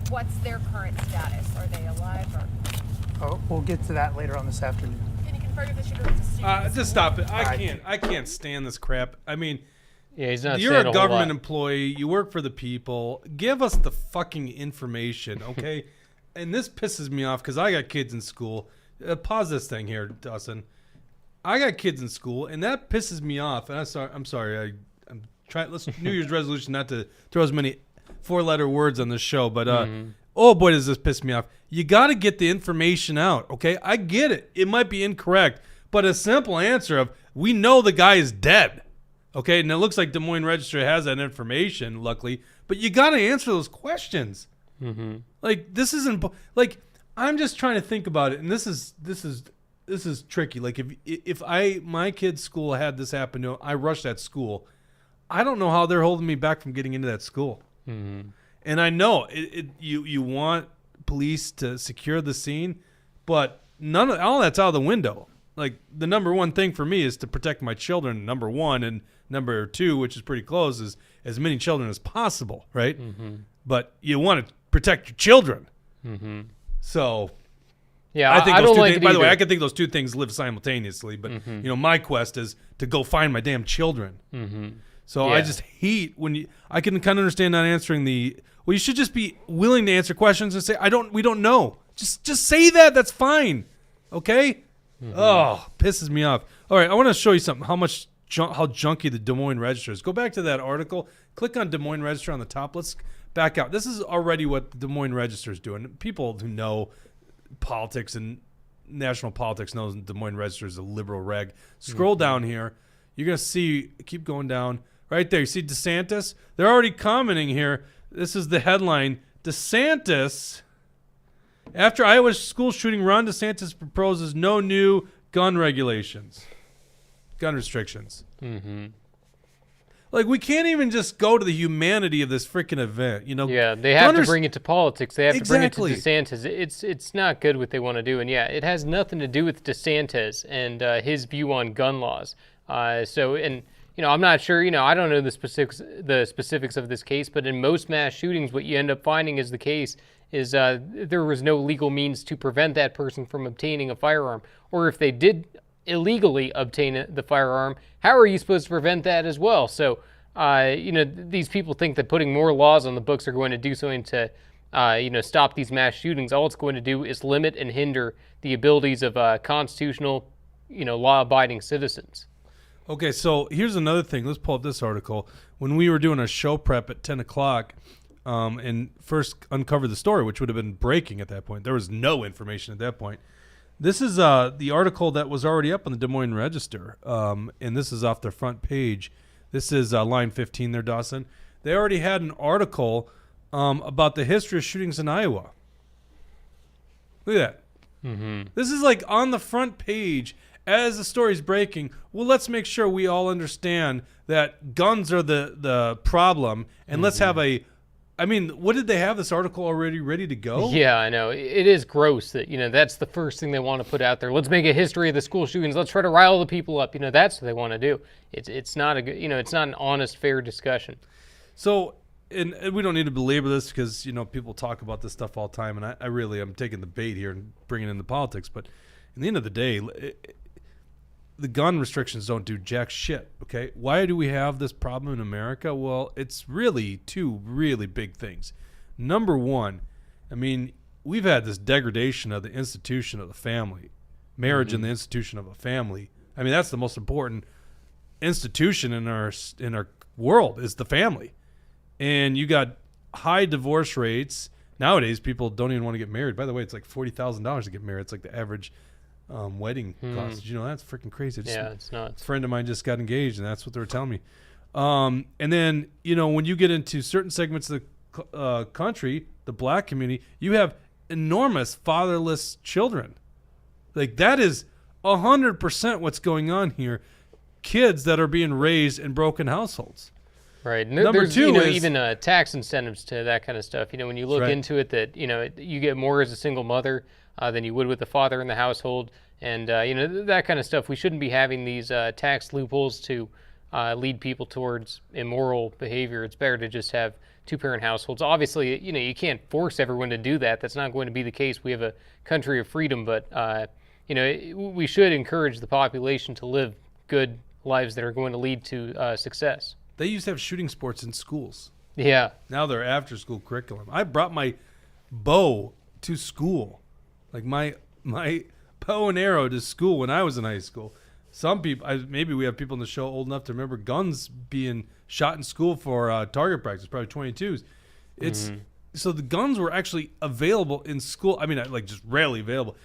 Speaker 5: What's their current status? Are they alive or?
Speaker 4: Oh, we'll get to that later on this afternoon.
Speaker 5: Can you confirm if the shooter was a student?
Speaker 1: Just stop it.
Speaker 4: I-
Speaker 1: I can't stand this crap. I mean,
Speaker 2: Yeah, he's not
Speaker 1: you're
Speaker 2: saying
Speaker 1: a
Speaker 2: whole
Speaker 1: government
Speaker 2: lot.
Speaker 1: employee. You work for the people. Give us the fucking information, okay? And this pisses me off because I got kids in school. Pause this thing here, Dawson. I got kids in school, and that pisses me off. And I'm sorry. I'm trying. Let's New Year's resolution not to throw as many four-letter words on this show, but oh boy, does this piss me off. You got to get the information out, okay? I get it. It might be incorrect, but a simple answer of we know the guy is dead. Okay, and it looks like Des Moines Register has that information, luckily. But you got to answer those questions. Mm-hmm. Like this isn't like I'm just trying to think about it, and this is tricky. Like if my kid's school had this happen to, I rushed that school. I don't know how they're holding me back from getting into that school. Mm-hmm. And I know you want police to secure the scene, but all that's out of the window. Like the number one thing for me is to protect my children. Number one, and number two, which is pretty close, is as many children as possible, right? Mm-hmm. But you want to protect your children. Mm-hmm. So,
Speaker 2: Yeah,
Speaker 1: I think
Speaker 2: I
Speaker 1: those
Speaker 2: don't
Speaker 1: two
Speaker 2: like
Speaker 1: things.
Speaker 2: it
Speaker 1: By the way,
Speaker 2: either.
Speaker 1: I can think those two things live simultaneously. But my quest is to go find my damn children. Mm-hmm. So I
Speaker 2: Yeah.
Speaker 1: just hate when I can kind of understand not answering the. Well, you should just be willing to answer questions and say we don't know. Just say that. That's fine. Okay. Oh, pisses me off. All right, I want to show you something. How junky the Des Moines Register is. Go back to that article. Click on Des Moines Register on the top. Let's back out. This is already what the Des Moines Register is doing. People who know politics and national politics know the Des Moines Register is a liberal rag. Scroll down here. You're going to see, keep going down. Right there. You see DeSantis? They're already commenting here. This is the headline. DeSantis, after Iowa school shooting, Ron DeSantis proposes no new gun restrictions. Like, we can't even just go to the humanity of this freaking event, you know?
Speaker 2: Yeah, they have to bring it to politics. They have to bring it to DeSantis. It's not good what they want to do. And yeah, it has nothing to do with DeSantis and his view on gun laws. I'm not sure, I don't know the specifics of this case, but in most mass shootings, what you end up finding is the case is there was no legal means to prevent that person from obtaining a firearm. Or if they did illegally obtain the firearm, how are you supposed to prevent that as well? So, these people think that putting more laws on the books are going to do something to, stop these mass shootings. All it's going to do is limit and hinder the abilities of constitutional, law-abiding citizens.
Speaker 1: Okay, so here's another thing. Let's pull up this article. When we were doing a show prep at 10 o'clock and first uncovered the story, which would have been breaking at that point. There was no information at that point. This is the article that was already up on the Des Moines Register, and this is off their front page. This is line 15 there, Dawson. They already had an article about the history of shootings in Iowa. Look at that. Mm-hmm. This is like on the front page as the story's breaking. Well, let's make sure we all understand that guns are the problem, and let's have what did they have this article already ready to go?
Speaker 2: Yeah, I know. It is gross that, that's the first thing they want to put out there. Let's make a history of the school shootings. Let's try to rile the people up. That's what they want to do. It's not a good, it's not an honest, fair discussion.
Speaker 1: So, and we don't need to belabor this because, people talk about this stuff all the time, and I really am taking the bait here and bringing in the politics. But in the end of the day, the gun restrictions don't do jack shit, okay? Why do we have this problem in America? Well, it's really two really big things. Number one, we've had this degradation of the institution of the family, marriage and the institution of a family. That's the most important institution in our world is the family. And you got high divorce rates. Nowadays, people don't even want to get married. By the way, it's like $40,000 to get married. It's like the average wedding cost. Did you know that's freaking crazy?
Speaker 2: It's nuts.
Speaker 1: A friend of mine just got engaged, and that's what they were telling me. And then, when you get into certain segments of the country, the black community, you have enormous fatherless children. Like, that is 100% what's going on here. Kids that are being raised in broken households.
Speaker 2: Right.
Speaker 1: Number two is
Speaker 2: even tax incentives to that kind of stuff. When you look into it, that you get more as a single mother than you would with the father in the household, and that kind of stuff. We shouldn't be having these tax loopholes to lead people towards immoral behavior. It's better to just have two-parent households. Obviously, you can't force everyone to do that. That's not going to be the case. We have a country of freedom, but we should encourage the population to live good lives that are going to lead to success.
Speaker 1: They used to have shooting sports in schools.
Speaker 2: Yeah.
Speaker 1: Now they're after-school curriculum. I brought my bow to school. Like my bow and arrow to school when I was in high school. Some people, maybe we have people in the show old enough to remember guns being shot in school for target practice, probably 22s. So the guns were actually available in school. Just rarely available.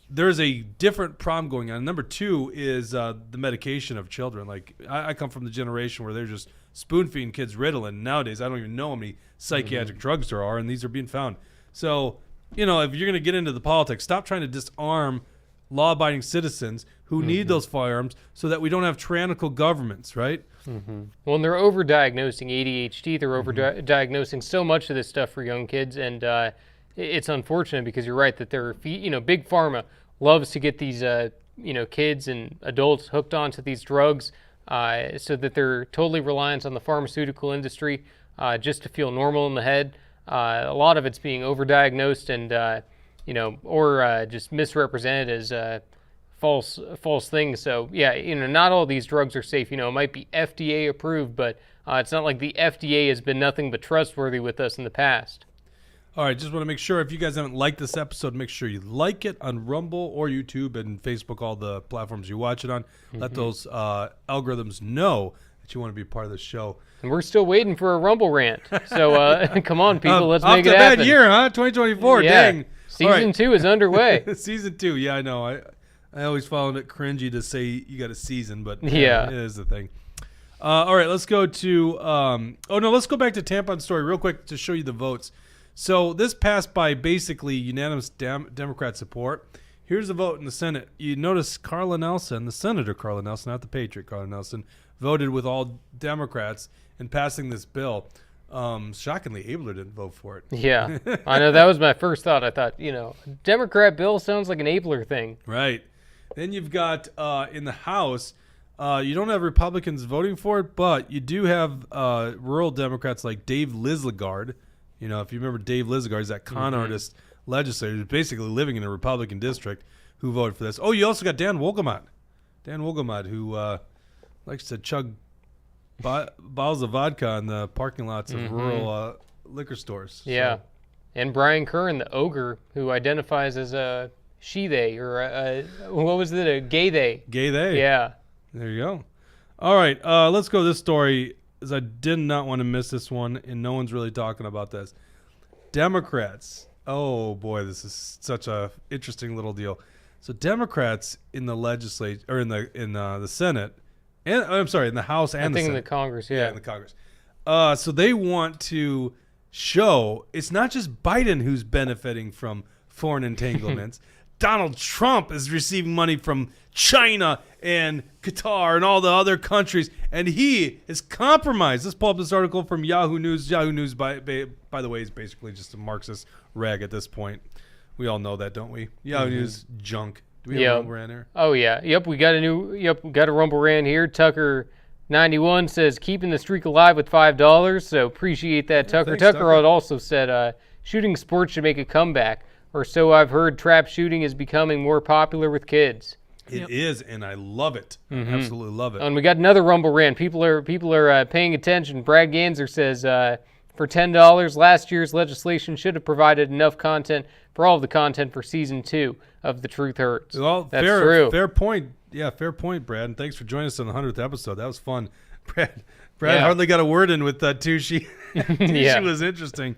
Speaker 1: There's a different problem going on. Number two is the medication of children. Like, I come from the generation where they're just spoon-feeding kids Ritalin. Nowadays, I don't even know how many psychiatric drugs there are, and these are being found. So, if you're going to get into the politics, stop trying to disarm law-abiding citizens who need those firearms so that we don't have tyrannical governments, right?
Speaker 2: Well, and they're over-diagnosing ADHD. They're over-diagnosing so much of this stuff for young kids, and it's unfortunate because you're right that big pharma loves to get these kids and adults hooked onto these drugs so that they're totally reliant on the pharmaceutical industry just to feel normal in the head. A lot of it's being overdiagnosed and or just misrepresented as false things. So yeah, not all these drugs are safe. It might be FDA approved, but it's not like the FDA has been nothing but trustworthy with us in the past.
Speaker 1: All right, just want to make sure if you guys haven't liked this episode, make sure you like it on Rumble or YouTube and Facebook, all the platforms you watch it on. Let those algorithms know that you want to be part of the show.
Speaker 2: And we're still waiting for a Rumble rant. So come on, people, let's make it
Speaker 1: Off to a
Speaker 2: happen.
Speaker 1: bad year, huh? 2024.
Speaker 2: Yeah.
Speaker 1: Dang.
Speaker 2: Season 2 is underway.
Speaker 1: Season 2. Yeah, I know. I always found it cringy to say you got a season, but
Speaker 2: Yeah.
Speaker 1: it is the thing. All right, let's go to let's go back to Tampon story real quick to show you the votes. So this passed by basically unanimous Democrat support. Here's the vote in the Senate. You notice Carla Nelson, the Senator Carla Nelson, not the Patriot Carla Nelson, voted with all Democrats in passing this bill. Shockingly, Abler didn't vote for it.
Speaker 2: Yeah, I know. That was my first thought. I thought, Democrat bill sounds like an Abler thing.
Speaker 1: Right. Then you've got in the House, you don't have Republicans voting for it, but you do have rural Democrats like Dave Lislegard. If you remember Dave Lislegard, he's that con artist legislator who's basically living in a Republican district who voted for this. Oh, you also got Dan Wogelmatt. Dan Wogelmatt, who likes to chug bottles of vodka in the parking lots of rural liquor stores.
Speaker 2: Yeah.
Speaker 1: So.
Speaker 2: And Brian Curran, the ogre, who identifies as a she-they, or what was it, a gay-they.
Speaker 1: Gay-they.
Speaker 2: Yeah.
Speaker 1: There you go. All right, let's go to this story, as I did not want to miss this one, and no one's really talking about this. Democrats. Oh, boy, this is such a interesting little deal. So Democrats in the legislature, or in the Senate, and I'm sorry, in the House and
Speaker 2: I think
Speaker 1: the Senate.
Speaker 2: in the Congress, yeah.
Speaker 1: In the Congress. So they want to show it's not just Biden who's benefiting from foreign entanglements. Donald Trump is receiving money from China and Qatar and all the other countries, and he is compromised. Let's pull up this article from Yahoo News. Yahoo News, by the way, is basically just a Marxist rag at this point. We all know that, don't we? Yahoo News junk. Do we have a Rumble Rant here?
Speaker 2: Oh yeah. Yep, we got a Rumble Rant here. Tucker 91 says keeping the streak alive with $5. So appreciate that, Tucker.
Speaker 1: Thanks,
Speaker 2: Tucker
Speaker 1: Tucker.
Speaker 2: also said shooting sports should make a comeback, or so I've heard. Trap shooting is becoming more popular with kids.
Speaker 1: It is, and I love it. I absolutely love it.
Speaker 2: And we got another Rumble Rant. People are paying attention. Brad Ganser says for $10, last year's legislation should have provided enough content for all of the content for season 2 of The Truth Hurts.
Speaker 1: Well,
Speaker 2: That's true.
Speaker 1: Fair point. Yeah, fair point, Brad. And thanks for joining us on the 100th episode. That was fun. Brad
Speaker 2: Yeah.
Speaker 1: hardly got a word in with Tushy.
Speaker 2: Yeah.
Speaker 1: Tushy was interesting.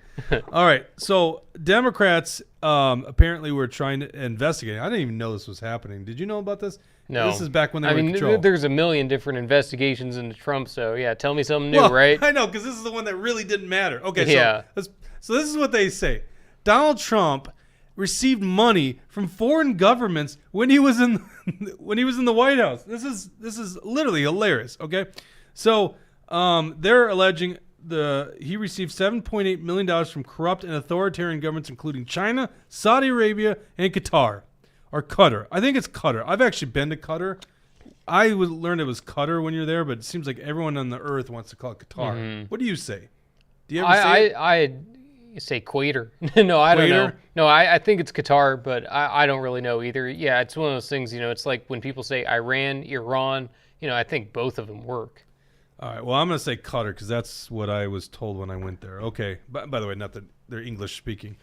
Speaker 1: All right. So Democrats apparently were trying to investigate. I didn't even know this was happening. Did you know about this?
Speaker 2: No.
Speaker 1: This is back when they were in control.
Speaker 2: There's a million different investigations into Trump, so yeah, tell me something new, right?
Speaker 1: I know, because this is the one that really didn't matter. Okay,
Speaker 2: Yeah.
Speaker 1: so this is what they say. Donald Trump received money from foreign governments when he was in the White House. This is literally hilarious. Okay, so they're alleging he received $7.8 million from corrupt and authoritarian governments, including China, Saudi Arabia, and Qatar. Or Qatar. I think it's Qatar. I've actually been to Qatar. I learned it was Qatar when you're there, but it seems like everyone on the earth wants to call it Qatar. What do you say? Do you ever say it?
Speaker 2: I say Quater. No, I don't know.
Speaker 1: Quater?
Speaker 2: No, I think it's Qatar, but I don't really know either. Yeah, it's one of those things, it's like when people say Iran, Iran, I think both of them work.
Speaker 1: All right. Well, I'm going to say Qatar because that's what I was told when I went there. Okay. By the way, not that they're English speaking.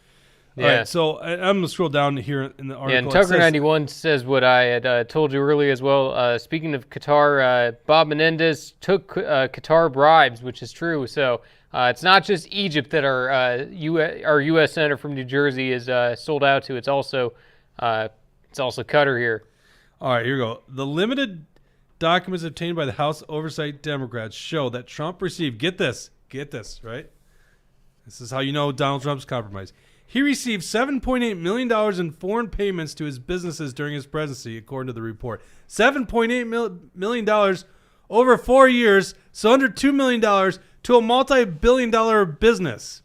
Speaker 1: All
Speaker 2: Yeah.
Speaker 1: right. So I'm going to scroll down here in the article.
Speaker 2: Yeah, and
Speaker 1: It
Speaker 2: Tucker
Speaker 1: says-
Speaker 2: 91 says what I had told you earlier as well. Speaking of Qatar, Bob Menendez took Qatar bribes, which is true. So it's not just Egypt that our U.S. senator from New Jersey is sold out to. It's also Qatar here.
Speaker 1: All right, here we go. The limited documents obtained by the House Oversight Democrats show that Trump received, get this, right? This is how you know Donald Trump's compromised. He received $7.8 million in foreign payments to his businesses during his presidency, according to the report. $7.8 million over 4 years, so under $2 million to a multi-billion-dollar business.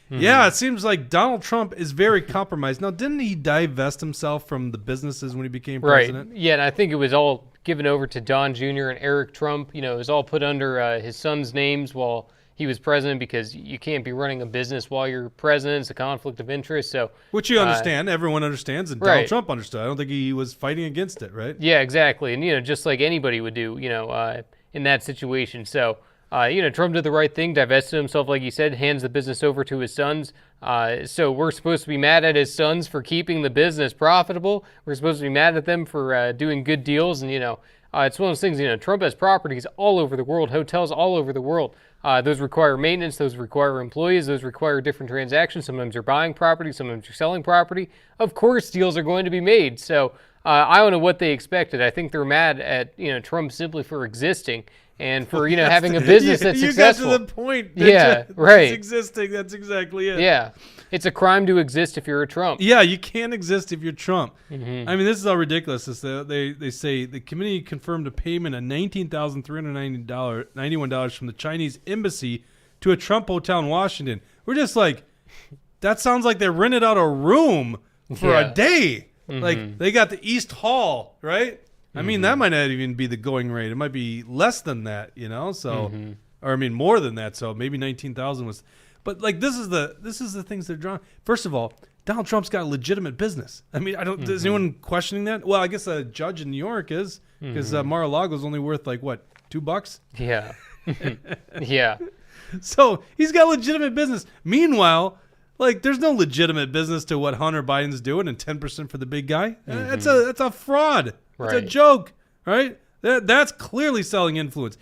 Speaker 1: Yeah, it seems like Donald Trump is very compromised. Now, didn't he divest himself from the businesses when he became president?
Speaker 2: Right. Yeah, and I think it was all given over to Don Jr. and Eric Trump. It was all put under his son's names while he was president, because you can't be running a business while you're president. It's a conflict of interest. So,
Speaker 1: Which you understand. Everyone understands, and
Speaker 2: right.
Speaker 1: Donald Trump understood. I don't think he was fighting against it, right?
Speaker 2: Yeah, exactly. And, just like anybody would do, in that situation. So, Trump did the right thing, divested himself, like you said, hands the business over to his sons. So we're supposed to be mad at his sons for keeping the business profitable. We're supposed to be mad at them for doing good deals. And, it's one of those things, Trump has properties all over the world, hotels all over the world. Those require maintenance. Those require employees. Those require different transactions. Sometimes you're buying property. Sometimes you're selling property. Of course, deals are going to be made. So I don't know what they expected. I think they're mad at, Trump simply for existing and for, having a business that's successful.
Speaker 1: You got to the point.
Speaker 2: Yeah, right.
Speaker 1: It's existing. That's exactly it.
Speaker 2: Yeah. It's a crime to exist if you're a Trump.
Speaker 1: Yeah, you can't exist if you're Trump. Mm-hmm. I mean, this is how ridiculous this is. They say the committee confirmed a payment of $19,391 from the Chinese embassy to a Trump hotel in Washington. We're just like, that sounds like they rented out a room for a day. Mm-hmm. Like, they got the East Hall, right? I mean, that might not even be the going rate. It might be less than that, So, or I mean, more than that. So maybe 19,000 was. But like, this is the things they're drawing. First of all, Donald Trump's got a legitimate business. I mean, is anyone questioning that? Well, I guess a judge in New York is, because Mar-a-Lago's only worth like what, $2?
Speaker 2: Yeah, yeah.
Speaker 1: So he's got legitimate business. Meanwhile, like, there's no legitimate business to what Hunter Biden's doing, and 10% for the big guy. That's a fraud. It's a joke, right? That's clearly selling influence.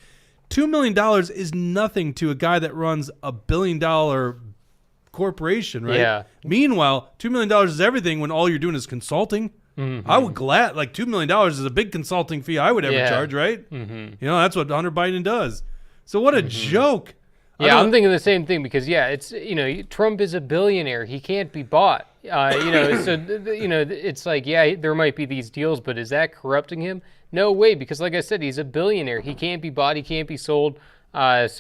Speaker 1: $2 million is nothing to a guy that runs $1 billion corporation, right?
Speaker 2: Yeah.
Speaker 1: Meanwhile, $2 million is everything when all you're doing is consulting. Mm-hmm. I would $2 million is a big consulting fee I would ever charge, right? Mm-hmm. That's what Hunter Biden does. So what a joke.
Speaker 2: Yeah, I'm thinking the same thing because, it's, Trump is a billionaire. He can't be bought. It's like, there might be these deals, but is that corrupting him? No way, because like I said, he's a billionaire. He can't be bought. He can't be sold. But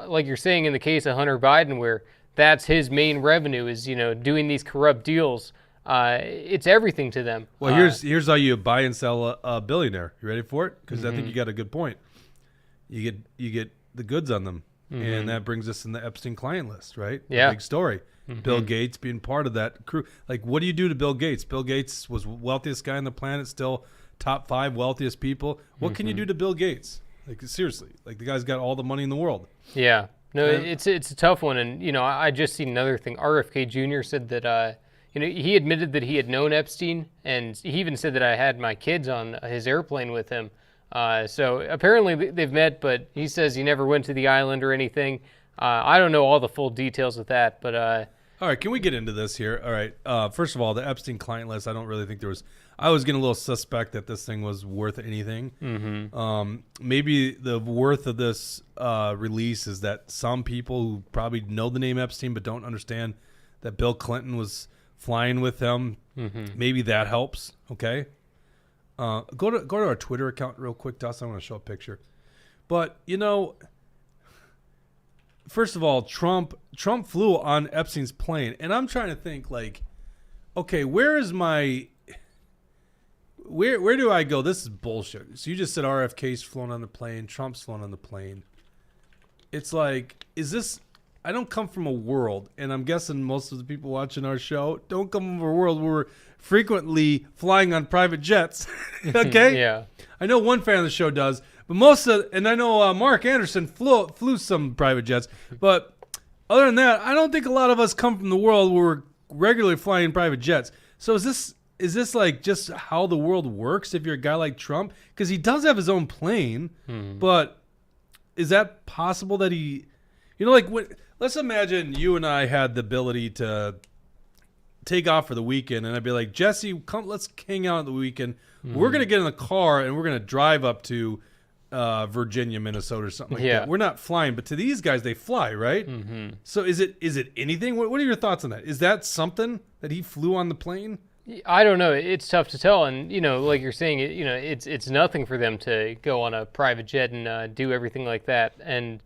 Speaker 2: like you're saying in the case of Hunter Biden, where that's his main revenue is, doing these corrupt deals, it's everything to them.
Speaker 1: Well, here's how you buy and sell a billionaire. You ready for it? Because I think you got a good point. You get the goods on them. And that brings us in the Epstein client list, right?
Speaker 2: Yeah.
Speaker 1: The big story. Bill Gates being part of that crew. Like, what do you do to Bill Gates? Bill Gates was wealthiest guy on the planet, still top 5 wealthiest people. What can you do to Bill Gates? Like, seriously. Like, the guy's got all the money in the world.
Speaker 2: Yeah. No, it's a tough one. And, I just seen another thing. RFK Jr. said that, he admitted that he had known Epstein. And he even said that I had my kids on his airplane with him. So apparently they've met, but he says he never went to the island or anything. I don't know all the full details of that, but
Speaker 1: all right, can we get into this here? All right. First of all, the Epstein client list, I don't really think I was getting a little suspect that this thing was worth anything. Maybe the worth of this release is that some people who probably know the name Epstein but don't understand that Bill Clinton was flying with him, maybe that helps, okay? Go to our Twitter account real quick, Dustin. I want to show a picture. But, first of all, Trump flew on Epstein's plane. And I'm trying to think, like, okay, where do I go? This is bullshit. So you just said RFK's flown on the plane, Trump's flown on the plane. It's like, I don't come from a world, and I'm guessing most of the people watching our show don't come from a world where we're frequently flying on private jets. Okay?
Speaker 2: Yeah.
Speaker 1: I know one fan of the show does, but and I know Mark Anderson flew some private jets, but other than that, I don't think a lot of us come from the world where we're regularly flying private jets. So is this like just how the world works if you're a guy like Trump? Because he does have his own plane, but is that possible that he, let's imagine you and I had the ability to take off for the weekend, and I'd be like, Jesse, come, let's hang out on the weekend. We're going to get in the car, and we're going to drive up to Virginia, Minnesota, or something like that. We're not flying, but to these guys, they fly, right? So is it anything? What are your thoughts on that? Is that something that he flew on the plane?
Speaker 2: I don't know. It's tough to tell, and like you're saying, it's nothing for them to go on a private jet and do everything like that, and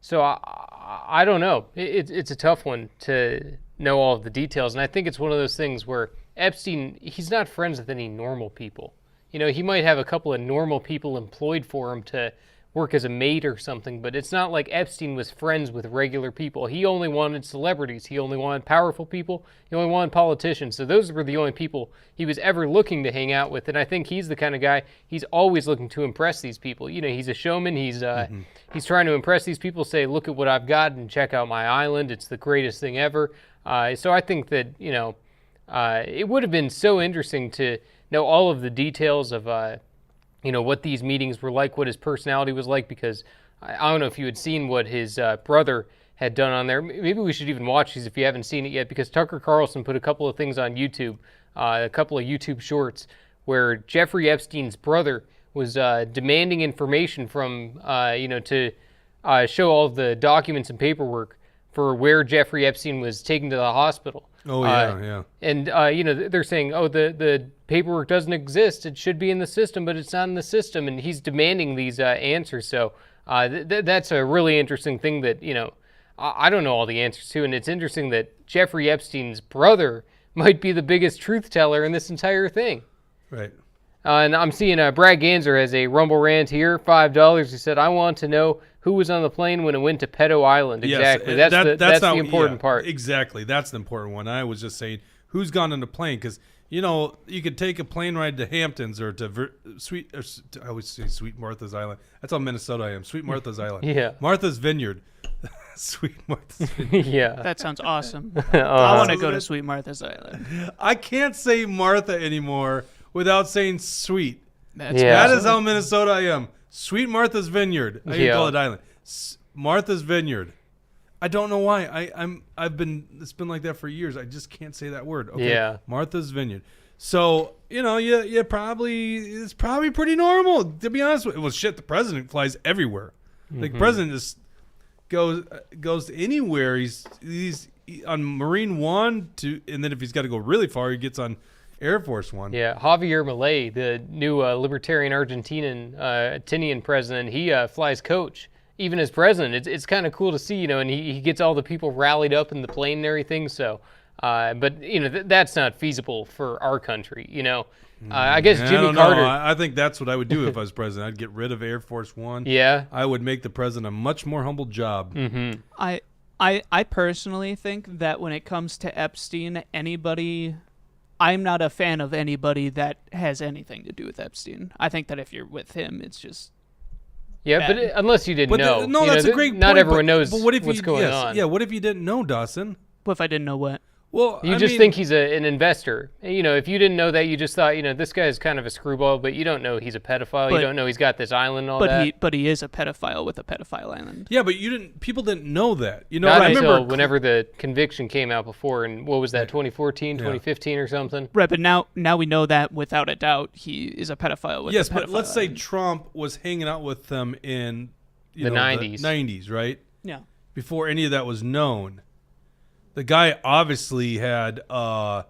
Speaker 2: so I don't know. It's a tough one to know all of the details, and I think it's one of those things where Epstein, he's not friends with any normal people. He might have a couple of normal people employed for him to work as a maid or something, but it's not like Epstein was friends with regular people. He only wanted celebrities. He only wanted powerful people. He only wanted politicians. So those were the only people he was ever looking to hang out with. And I think he's the kind of guy, he's always looking to impress these people. You know, he's a showman. He's trying to impress these people, say, look at what I've got and check out my island. It's the greatest thing ever. So I think that, you know, it would have been so interesting to know all of the details of, you know, what these meetings were like, what his personality was like, because I don't know if you had seen what his brother had done on there. Maybe we should even watch these if you haven't seen it yet, because Tucker Carlson put a couple of things on YouTube, a couple of YouTube shorts, where Jeffrey Epstein's brother was demanding information from, you know, to show all of the documents and paperwork for where Jeffrey Epstein was taken to the hospital.
Speaker 1: Oh, yeah.
Speaker 2: And, you know, they're saying, oh, the paperwork doesn't exist. It should be in the system, but it's not in the system. And he's demanding these answers. So that's a really interesting thing that, you know, I don't know all the answers to. And it's interesting that Jeffrey Epstein's brother might be the biggest truth teller in this entire thing.
Speaker 1: Right.
Speaker 2: And I'm seeing Brad Ganser has a Rumble rant here, $5. He said, I want to know who was on the plane when it went to Pedo Island. Exactly.
Speaker 1: Yes,
Speaker 2: that's the important part.
Speaker 1: Exactly. That's the important one. I was just saying who's gone on the plane, because, you know, you could take a plane ride to Hamptons or to I always say Sweet Martha's Island. That's how Minnesota I am. Sweet Martha's Island.
Speaker 2: Yeah.
Speaker 1: Martha's Vineyard. Sweet Martha's Vineyard.
Speaker 2: Yeah.
Speaker 3: That sounds awesome. I want to go to Sweet Martha's Island.
Speaker 1: I can't say Martha anymore without saying sweet.
Speaker 2: Yeah.
Speaker 1: That is how Minnesota I am. Sweet Martha's Vineyard. I can call it island. Martha's Vineyard. I don't know why. It's been like that for years. I just can't say that word. Okay.
Speaker 2: Yeah.
Speaker 1: Martha's Vineyard. So, you know, it's probably pretty normal, to be honest with you. Well, shit, the president flies everywhere. Like, president just goes to anywhere. He's on Marine One and then if he's got to go really far, he gets on Air Force One.
Speaker 2: Yeah, Javier Milei, the new libertarian Argentinian president, he flies coach, even as president. It's kind of cool to see, you know, and he gets all the people rallied up in the plane and everything. So, but, you know, that's not feasible for our country, you know. I guess Jimmy Carter.
Speaker 1: I think that's what I would do if I was president. I'd get rid of Air Force One.
Speaker 2: Yeah.
Speaker 1: I would make the president a much more humble job.
Speaker 2: Mm-hmm.
Speaker 3: I personally think that when it comes to Epstein, I'm not a fan of anybody that has anything to do with Epstein. I think that if you're with him, it's just bad.
Speaker 2: But unless you didn't know.
Speaker 1: No,
Speaker 2: that's
Speaker 1: a great point.
Speaker 2: Not everyone knows
Speaker 1: but what if
Speaker 2: what's going on.
Speaker 1: Yeah, what if you didn't know, Dawson?
Speaker 3: What if I didn't know what?
Speaker 1: Well,
Speaker 2: You just think he's an investor. You know, if you didn't know that, you just thought, you know, this guy is kind of a screwball, but you don't know he's a pedophile. You don't know he's got this island and all that.
Speaker 3: But he is a pedophile with a pedophile island.
Speaker 1: Yeah, but people didn't know that. You know,
Speaker 2: Not
Speaker 1: I
Speaker 2: until
Speaker 1: remember
Speaker 2: whenever the conviction came out before, and what was that, 2014, 2015 or something?
Speaker 3: Right, but now we know that without a doubt he is a pedophile with a pedophile
Speaker 1: but let's say
Speaker 3: island.
Speaker 1: Trump was hanging out with them in
Speaker 2: The 90s.
Speaker 1: The 90s, right?
Speaker 3: Yeah.
Speaker 1: Before any of that was known. The guy obviously had charisma,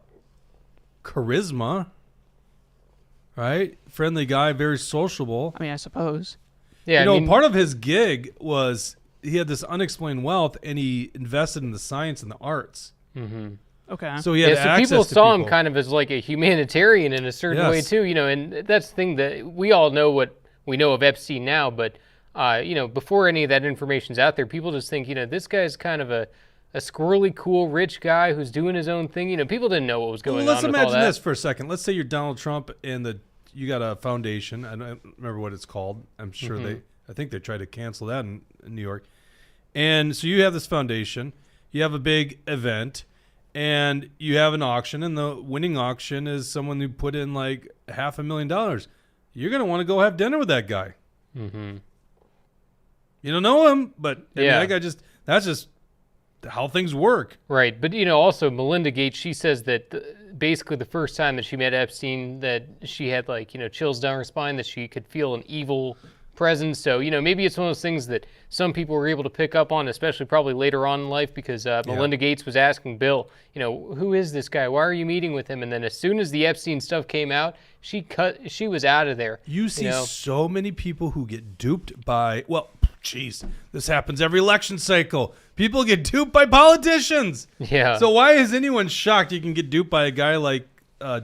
Speaker 1: right? Friendly guy, very sociable.
Speaker 3: I mean, I suppose.
Speaker 2: Yeah,
Speaker 1: Part of his gig was he had this unexplained wealth, and he invested in the science and the arts.
Speaker 2: Mm-hmm.
Speaker 3: Okay.
Speaker 1: So he had
Speaker 2: so
Speaker 1: access
Speaker 2: people
Speaker 1: to
Speaker 2: saw him kind of as like a humanitarian in a certain way
Speaker 1: Yes.
Speaker 2: too, you know, and that's the thing that we all know what we know of Epstein now, but you know, before any of that information's out there, people just think, you know, this guy's kind of a squirrely, cool, rich guy who's doing his own thing. You know, people didn't know what was going on.
Speaker 1: Let's
Speaker 2: with all
Speaker 1: imagine
Speaker 2: that.
Speaker 1: this for a second. Let's say you're Donald Trump and you got a foundation. I don't remember what it's called. I'm sure I think they tried to cancel that in New York. And so you have this foundation. You have a big event, and you have an auction, and the winning auction is someone who put in like $500,000. You're gonna want to go have dinner with that guy.
Speaker 2: Mm-hmm.
Speaker 1: You don't know him, but I mean,
Speaker 2: Yeah.
Speaker 1: that guy that's just how things work.
Speaker 2: Right, but you know, also Melinda Gates, she says that basically the first time that she met Epstein, that she had like, you know, chills down her spine, that she could feel an evil presence. So, you know, maybe it's one of those things that some people were able to pick up on, especially probably later on in life, because Melinda Gates was asking Bill, you know, who is this guy? Why are you meeting with him? And then as soon as the Epstein stuff came out, she was out of there.
Speaker 1: You see
Speaker 2: know?
Speaker 1: so many people who get duped by, well, jeez, this happens every election cycle. People get duped by politicians.
Speaker 2: Yeah.
Speaker 1: So why is anyone shocked you can get duped by a guy like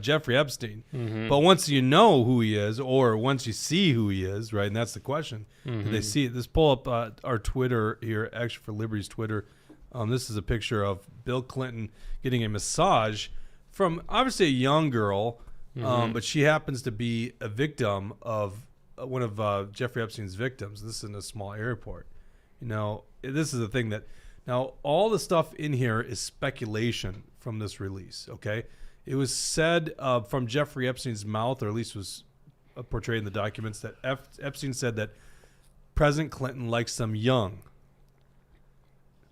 Speaker 1: Jeffrey Epstein. But once you know who he is, or once you see who he is, right, and that's the question, do they see it? Let's pull up our Twitter here, actually for Liberty's Twitter. This is a picture of Bill Clinton getting a massage from obviously a young girl, but she happens to be a victim of one of Jeffrey Epstein's victims. This is in a small airport. This is the thing that now all the stuff in here is speculation from this release. Okay, it was said from Jeffrey Epstein's mouth, or at least was portrayed in the documents, that Epstein said that President Clinton likes them young.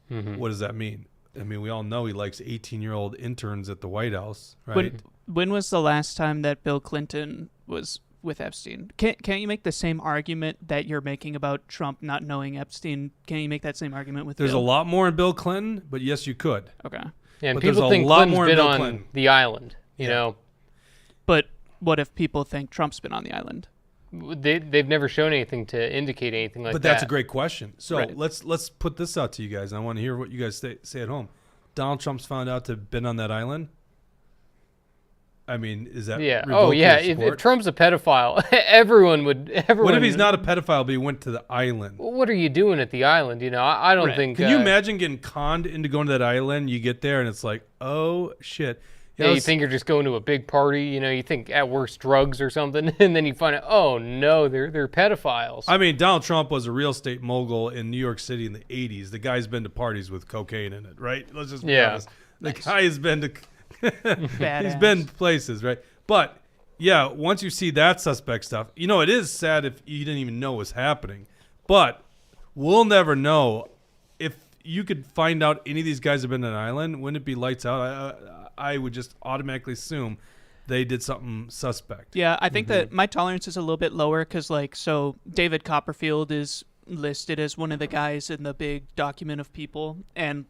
Speaker 1: What does that mean? I mean, we all know he likes 18-year-old interns at the White House, right?
Speaker 3: When was the last time that Bill Clinton was with Epstein? Can't you make the same argument that you're making about Trump not knowing Epstein? Can't you make that same argument with
Speaker 1: There's
Speaker 3: Bill?
Speaker 1: a lot more in Bill Clinton, but yes, you could.
Speaker 3: Okay.
Speaker 2: Yeah, and
Speaker 1: But there's
Speaker 2: people
Speaker 1: a
Speaker 2: think
Speaker 1: lot
Speaker 2: Clinton's
Speaker 1: more
Speaker 2: been
Speaker 1: Bill
Speaker 2: on
Speaker 1: Clinton.
Speaker 2: the island, you know.
Speaker 3: But what if people think Trump's been on the island?
Speaker 2: They've never shown anything to indicate anything like that.
Speaker 1: But that's a great question. So
Speaker 3: Right.
Speaker 1: let's put this out to you guys. I want to hear what you guys say at home. Donald Trump's found out to have been on that island. I mean, is that
Speaker 2: Yeah.
Speaker 1: revoke
Speaker 2: Oh, yeah.
Speaker 1: your
Speaker 2: If
Speaker 1: support?
Speaker 2: Trump's a pedophile, everyone would.
Speaker 1: What if he's not a pedophile, but he went to the island?
Speaker 2: What are you doing at the island? I don't
Speaker 3: Right.
Speaker 2: think.
Speaker 1: Can you imagine getting conned into going to that island? You get there and it's like, oh shit.
Speaker 2: Yeah, you think you're just going to a big party. You think at worst drugs or something, and then you find out, oh no, they're pedophiles.
Speaker 1: I mean, Donald Trump was a real estate mogul in New York City in the 80s. The guy's been to parties with cocaine in it, right? Let's just be honest. The guy has been to he's
Speaker 3: Badass.
Speaker 1: been places, right? But yeah, once you see that suspect stuff, it is sad if you didn't even know it was happening. But we'll never know. If you could find out any of these guys have been on an island, wouldn't it be lights out? I would just automatically assume they did something suspect.
Speaker 3: Yeah, I think that my tolerance is a little bit lower because, so David Copperfield is listed as one of the guys in the big document of people, and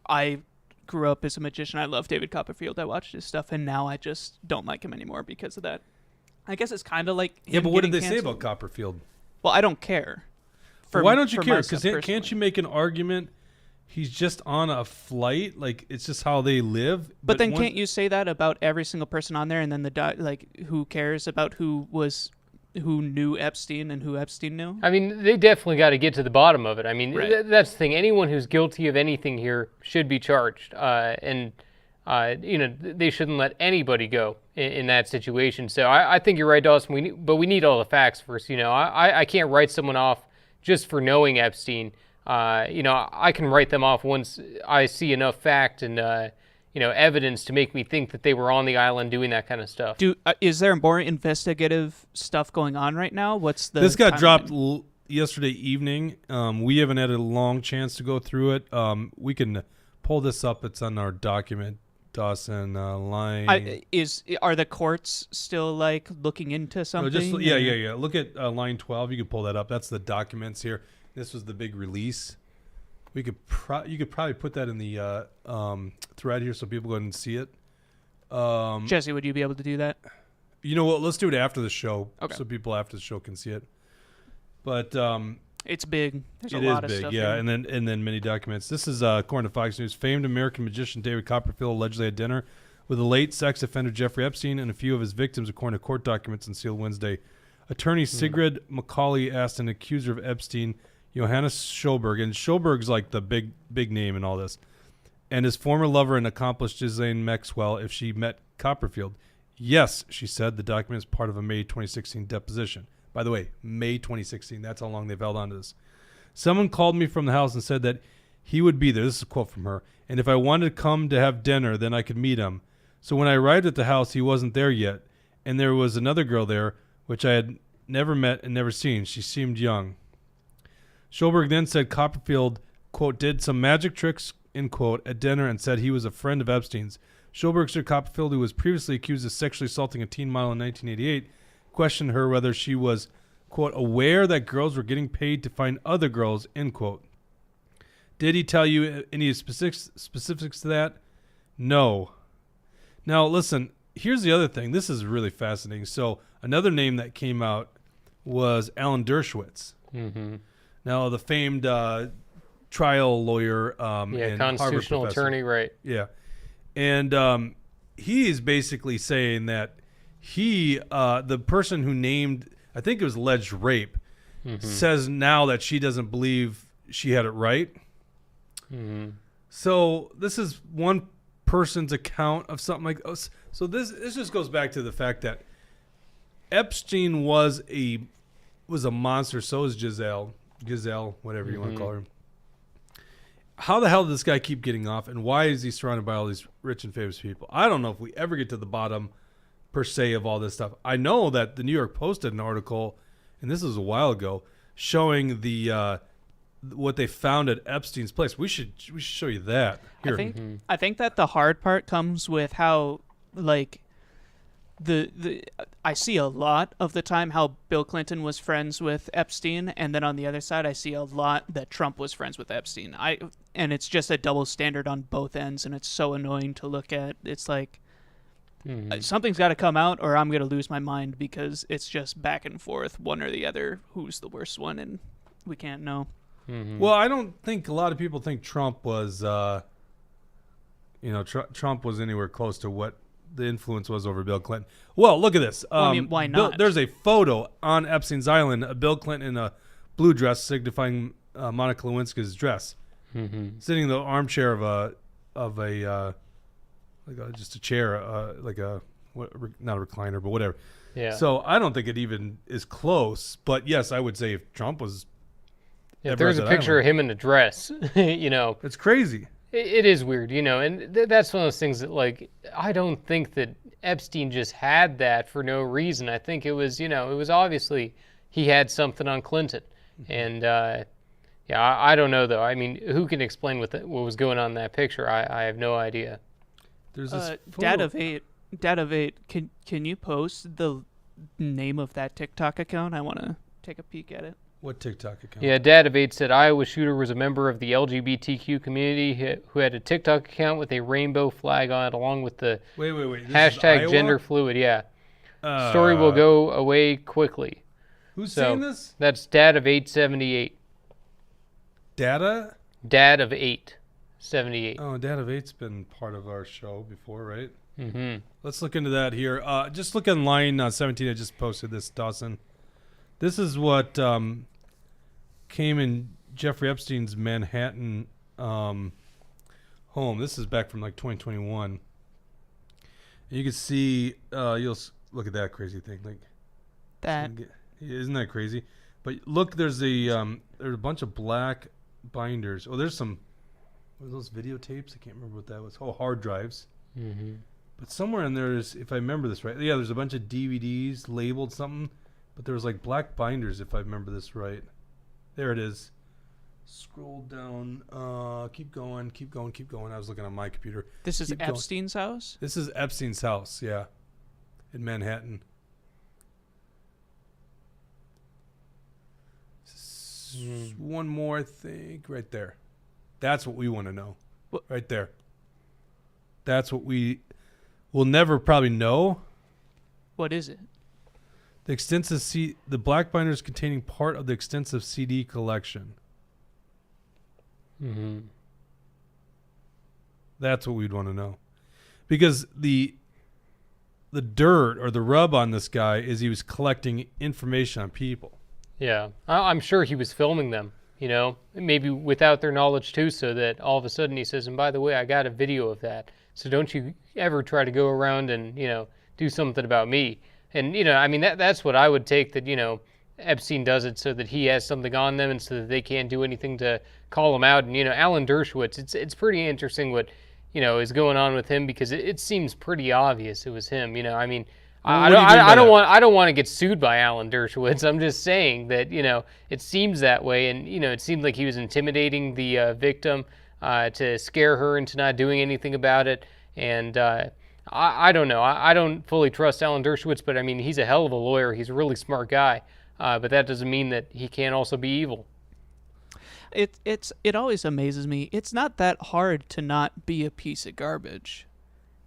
Speaker 3: I grew up as a magician. I love David Copperfield. I watched his stuff, and now I just don't like him anymore because of that. I guess it's kind of like
Speaker 1: Yeah,
Speaker 3: him
Speaker 1: but what did they
Speaker 3: getting
Speaker 1: say
Speaker 3: canceled.
Speaker 1: about Copperfield?
Speaker 3: Well, I don't care.
Speaker 1: Why don't you
Speaker 3: for
Speaker 1: care?
Speaker 3: myself
Speaker 1: Because can't
Speaker 3: personally.
Speaker 1: you make an argument? He's just on a flight. Like, it's just how they live.
Speaker 3: But then can't you say that about every single person on there, and then who cares about who knew Epstein and who Epstein knew?
Speaker 2: I mean, they definitely got to get to the bottom of it. I mean,
Speaker 3: Right.
Speaker 2: that's the thing. Anyone who's guilty of anything here should be charged, and they shouldn't let anybody go in that situation. So I think you're right, Dawson. We need all the facts first. I can't write someone off just for knowing Epstein. I can write them off once I see enough fact and evidence to make me think that they were on the island doing that kind of stuff.
Speaker 3: Is there more investigative stuff going on right now? What's the
Speaker 1: This got
Speaker 3: timeline?
Speaker 1: dropped yesterday evening. We haven't had a long chance to go through it. We can pull this up. It's on our document, Dawson line.
Speaker 3: Are the courts still looking into something?
Speaker 1: Yeah. Look at line 12. You can pull that up. That's the documents here. This was the big release. You could probably put that in the thread here so people go ahead and see it.
Speaker 3: Jesse, would you be able to do that?
Speaker 1: You know what? Let's do it after the show,
Speaker 3: Okay.
Speaker 1: so people after the show can see it. But
Speaker 3: It's big. There's a
Speaker 1: it
Speaker 3: lot
Speaker 1: is
Speaker 3: of
Speaker 1: big,
Speaker 3: stuff.
Speaker 1: yeah.
Speaker 3: here.
Speaker 1: And then many documents. This is according to Fox News. Famed American magician David Copperfield allegedly had dinner with the late sex offender Jeffrey Epstein and a few of his victims, according to court documents unsealed Wednesday. Attorney Sigrid McCauley asked an accuser of Epstein, Johannes Schulberg, and Schulberg's like the big name in all this, and his former lover and accomplished Ghislaine Maxwell if she met Copperfield. Yes, she said. The document is part of a May 2016 deposition. By the way, May 2016. That's how long they've held on to this. Someone called me from the house and said that he would be there. This is a quote from her. And if I wanted to come to have dinner, then I could meet him. So when I arrived at the house, he wasn't there yet. And there was another girl there, which I had never met and never seen. She seemed young. Schulberg then said Copperfield, quote, did some magic tricks, end quote, at dinner and said he was a friend of Epstein's. Schulberg said Copperfield, who was previously accused of sexually assaulting a teen model in 1988, questioned her whether she was, quote, aware that girls were getting paid to find other girls, end quote. Did he tell you any specifics to that? No. Now, listen, here's the other thing. This is really fascinating. So another name that came out was Alan Dershowitz.
Speaker 2: Mm-hmm.
Speaker 1: Now, the famed trial lawyer and
Speaker 2: constitutional
Speaker 1: Harvard professor.
Speaker 2: attorney, right?
Speaker 1: Yeah. And he is basically saying that he, the person who named, I think it was alleged rape, says now that she doesn't believe she had it right. So this is one person's account of something like this. So this just goes back to the fact that Epstein was a monster. So is Giselle, whatever you want to call her. How the hell did this guy keep getting off, and why is he surrounded by all these rich and famous people? I don't know if we ever get to the bottom, per se, of all this stuff. I know that the New York Post did an article, and this was a while ago, showing the what they found at Epstein's place. We should show you that. Here.
Speaker 3: I think that the hard part comes with how, like, I see a lot of the time how Bill Clinton was friends with Epstein, and then on the other side I see a lot that Trump was friends with Epstein. And it's just a double standard on both ends, and it's so annoying to look at. It's like something's got to come out, or I'm going to lose my mind, because it's just back and forth, one or the other, who's the worst one, and we can't know.
Speaker 1: Well, I don't think a lot of people think Trump was, Trump was anywhere close to what the influence was over Bill Clinton. Well, look at this.
Speaker 3: I mean, why not?
Speaker 1: There's a photo on Epstein's Island of Bill Clinton in a blue dress signifying Monica Lewinsky's dress, sitting in the armchair just a chair, not a recliner, but whatever.
Speaker 2: Yeah.
Speaker 1: So I don't think it even is close. But yes, I would say if Trump was,
Speaker 2: if there's a picture of him in a dress,
Speaker 1: it's crazy.
Speaker 2: It is weird, and that's one of those things that, like, I don't think that Epstein just had that for no reason. I think it was, it was obviously he had something on Clinton. And, I don't know, though. I mean, who can explain what was going on in that picture? I have no idea.
Speaker 1: There's this
Speaker 3: Dad of eight, can you post the name of that TikTok account? I want to take a peek at it.
Speaker 1: What TikTok account?
Speaker 2: Yeah, Dad of 8 said Iowa shooter was a member of the LGBTQ community who had a TikTok account with a rainbow flag on it, along with the
Speaker 1: wait.
Speaker 2: hashtag gender fluid. Yeah. Story will go away quickly.
Speaker 1: Who's saying this?
Speaker 2: That's Dad of 878.
Speaker 1: Dad
Speaker 2: of 878.
Speaker 1: Oh, Dad of 8's been part of our show before, right? Let's look into that here. Just look on line 17. I just posted this, Dawson. This is what came in Jeffrey Epstein's Manhattan home. This is back from like 2021. And you can see, you'll look at that crazy thing. Like
Speaker 3: that.
Speaker 1: Isn't that crazy? But look, there's a bunch of black binders. Oh, there's some, what are those videotapes? I can't remember what that was. Oh, hard drives. But somewhere in there is, if I remember this right, there's a bunch of DVDs labeled something. But there was like black binders, if I remember this right. There it is. Scroll down. Keep going. I was looking on my computer.
Speaker 3: This is Epstein's house?
Speaker 1: This is Epstein's house, yeah. In Manhattan. One more, I think. Right there. That's what we want to know. Right there. That's what we will never probably know.
Speaker 3: What is it?
Speaker 1: The black binders containing part of the extensive CD collection. That's what we'd want to know, because the dirt or the rub on this guy is he was collecting information on people.
Speaker 2: Yeah, I'm sure he was filming them. Maybe without their knowledge too, so that all of a sudden he says, "And by the way, I got a video of that. So don't you ever try to go around and do something about me." And, that's what I would take, that, Epstein does it so that he has something on them and so that they can't do anything to call him out. And, Alan Dershowitz, it's pretty interesting what, is going on with him, because it seems pretty obvious it was him. I don't want to get sued by Alan Dershowitz. I'm just saying that, it seems that way. And, it seemed like he was intimidating the victim to scare her into not doing anything about it. And, I don't know. I don't fully trust Alan Dershowitz, but he's a hell of a lawyer. He's a really smart guy, but that doesn't mean that he can't also be evil.
Speaker 3: It always amazes me. It's not that hard to not be a piece of garbage.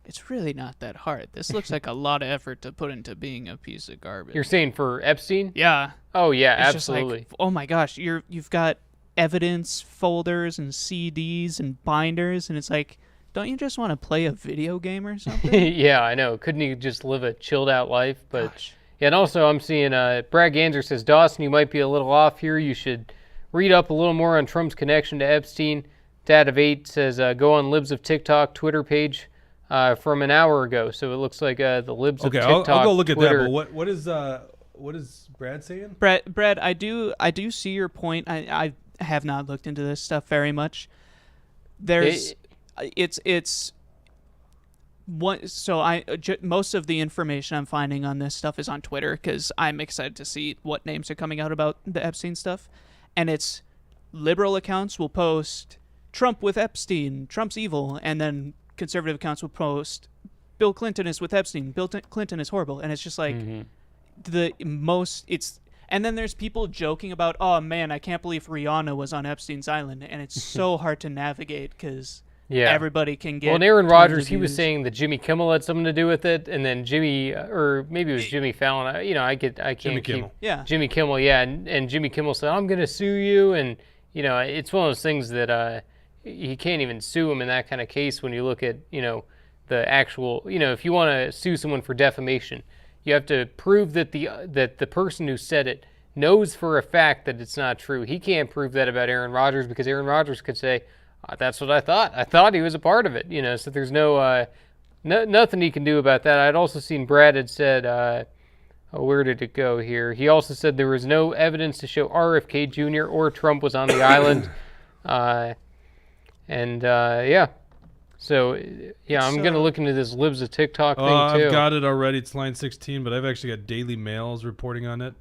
Speaker 3: It's really not that hard. This looks like a lot of effort to put into being a piece of garbage.
Speaker 2: You're saying for Epstein?
Speaker 3: Yeah.
Speaker 2: Oh yeah,
Speaker 3: it's
Speaker 2: absolutely.
Speaker 3: Just like, oh my gosh, you've got evidence folders and CDs and binders, and it's like, Don't you just want to play a video game or something?
Speaker 2: Yeah, I know. Couldn't he just live a chilled out life? But
Speaker 3: Gosh.
Speaker 2: yeah, and also I'm seeing Brad Ganser says, Dawson, you might be a little off here. You should read up a little more on Trump's connection to Epstein. Dad of 8 says, go on Libs of TikTok Twitter page from an hour ago. So it looks like the Libs of TikTok.
Speaker 1: I'll go look at
Speaker 2: Twitter.
Speaker 1: that. But what is Brad saying?
Speaker 3: Brad, I do see your point. I have not looked into this stuff very much. It's one. So most of the information I'm finding on this stuff is on Twitter because I'm excited to see what names are coming out about the Epstein stuff, and it's liberal accounts will post Trump with Epstein, Trump's evil, and then conservative accounts will post Bill Clinton is with Epstein, Bill Clinton is horrible, and it's just like and then there's people joking about, oh man, I can't believe Rihanna was on Epstein's island, and it's so hard to navigate because everybody can get.
Speaker 2: Well, and Aaron
Speaker 3: tons
Speaker 2: Rodgers,
Speaker 3: of
Speaker 2: he was
Speaker 3: views.
Speaker 2: saying that Jimmy Kimmel had something to do with it, and then Jimmy, or maybe it was Jimmy Fallon. I can't
Speaker 1: Jimmy
Speaker 2: keep.
Speaker 1: Kimmel.
Speaker 3: Yeah.
Speaker 2: Jimmy Kimmel, yeah, and Jimmy Kimmel said, I'm gonna sue you, and it's one of those things that he can't even sue him in that kind of case when you look at the actual if you want to sue someone for defamation, you have to prove that the person who said it knows for a fact that it's not true. He can't prove that about Aaron Rodgers because Aaron Rodgers could say, that's what I thought. I thought he was a part of it. So there's nothing he can do about that. I'd also seen Brad had said, where did it go here? He also said there was no evidence to show RFK Jr. or Trump was on the island. So, I'm going to look into this Libs of TikTok thing, too.
Speaker 1: I've got it already. It's line 16, but I've actually got Daily Mails reporting on it.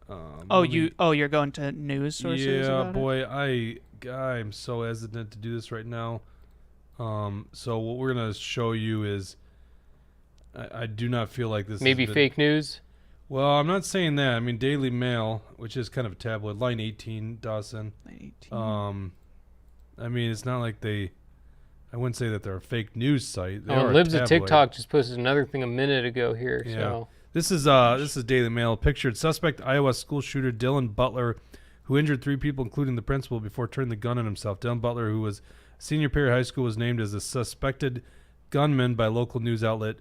Speaker 3: You're going to news sources?
Speaker 1: Yeah,
Speaker 3: about
Speaker 1: boy, I'm so hesitant to do this right now. So what we're going to show you is I do not feel like this
Speaker 2: Maybe fake news?
Speaker 1: Well, I'm not saying that. I mean, Daily Mail, which is kind of a tabloid, line 18, Dawson.
Speaker 3: Line 18.
Speaker 1: I mean, it's not like I wouldn't say that they're a fake news site. They are a
Speaker 2: Libs of
Speaker 1: tabloid.
Speaker 2: TikTok just posted another thing a minute ago here.
Speaker 1: Yeah.
Speaker 2: So
Speaker 1: This is Daily Mail. Pictured suspect Iowa school shooter Dylan Butler, who injured 3 people, including the principal, before turning the gun on himself. Dylan Butler, who was a senior Perry High School, was named as a suspected gunman by local news outlet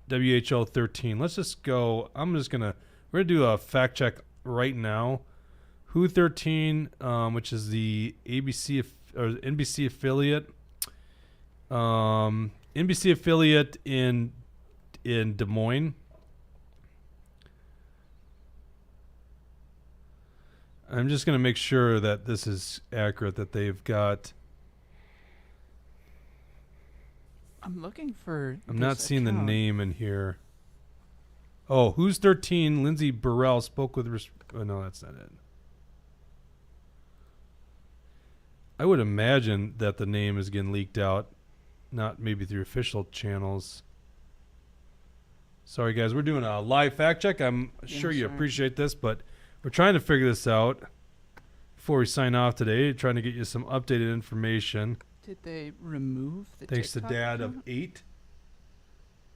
Speaker 1: WHO 13. Let's just go. We're gonna do a fact check right now. WHO 13, which is the ABC or NBC affiliate. NBC affiliate in Des Moines. I'm just going to make sure that this is accurate, that they've got...
Speaker 3: I'm looking for...
Speaker 1: I'm not
Speaker 3: this
Speaker 1: seeing the
Speaker 3: account.
Speaker 1: name in here. Oh, Who's 13? Lindsey Burrell spoke with... Oh, no, that's not it. I would imagine that the name is getting leaked out, not maybe through official channels. Sorry, guys. We're doing a live fact check. I'm sure you
Speaker 3: sorry.
Speaker 1: appreciate this, but we're trying to figure this out before we sign off today, trying to get you some updated information.
Speaker 3: Did they remove the
Speaker 1: Thanks to
Speaker 3: TikTok
Speaker 1: Dad
Speaker 3: account?
Speaker 1: of 8.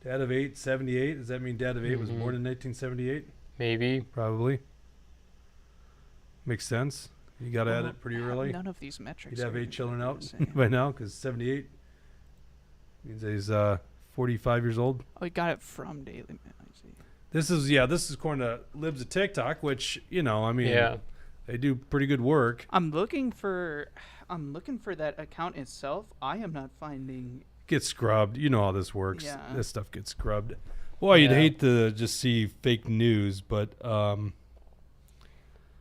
Speaker 1: Dad of 8, 78. Does that mean Dad of 8 was born in 1978?
Speaker 2: maybe.
Speaker 1: Probably. Makes sense. You got at
Speaker 3: Well,
Speaker 1: it pretty early.
Speaker 3: None of these metrics.
Speaker 1: You'd have
Speaker 3: are
Speaker 1: 8 children
Speaker 3: the
Speaker 1: out
Speaker 3: same.
Speaker 1: by now, because 78 means he's 45 years old.
Speaker 3: Oh, we got it from Daily Mail. I see.
Speaker 1: This is according to Libs of TikTok, which they do pretty good work.
Speaker 3: I'm looking for that account itself. I am not finding.
Speaker 1: Gets scrubbed. You know how this works.
Speaker 3: Yeah.
Speaker 1: This stuff gets scrubbed. Boy, you'd
Speaker 2: Yeah.
Speaker 1: hate to just see fake news, but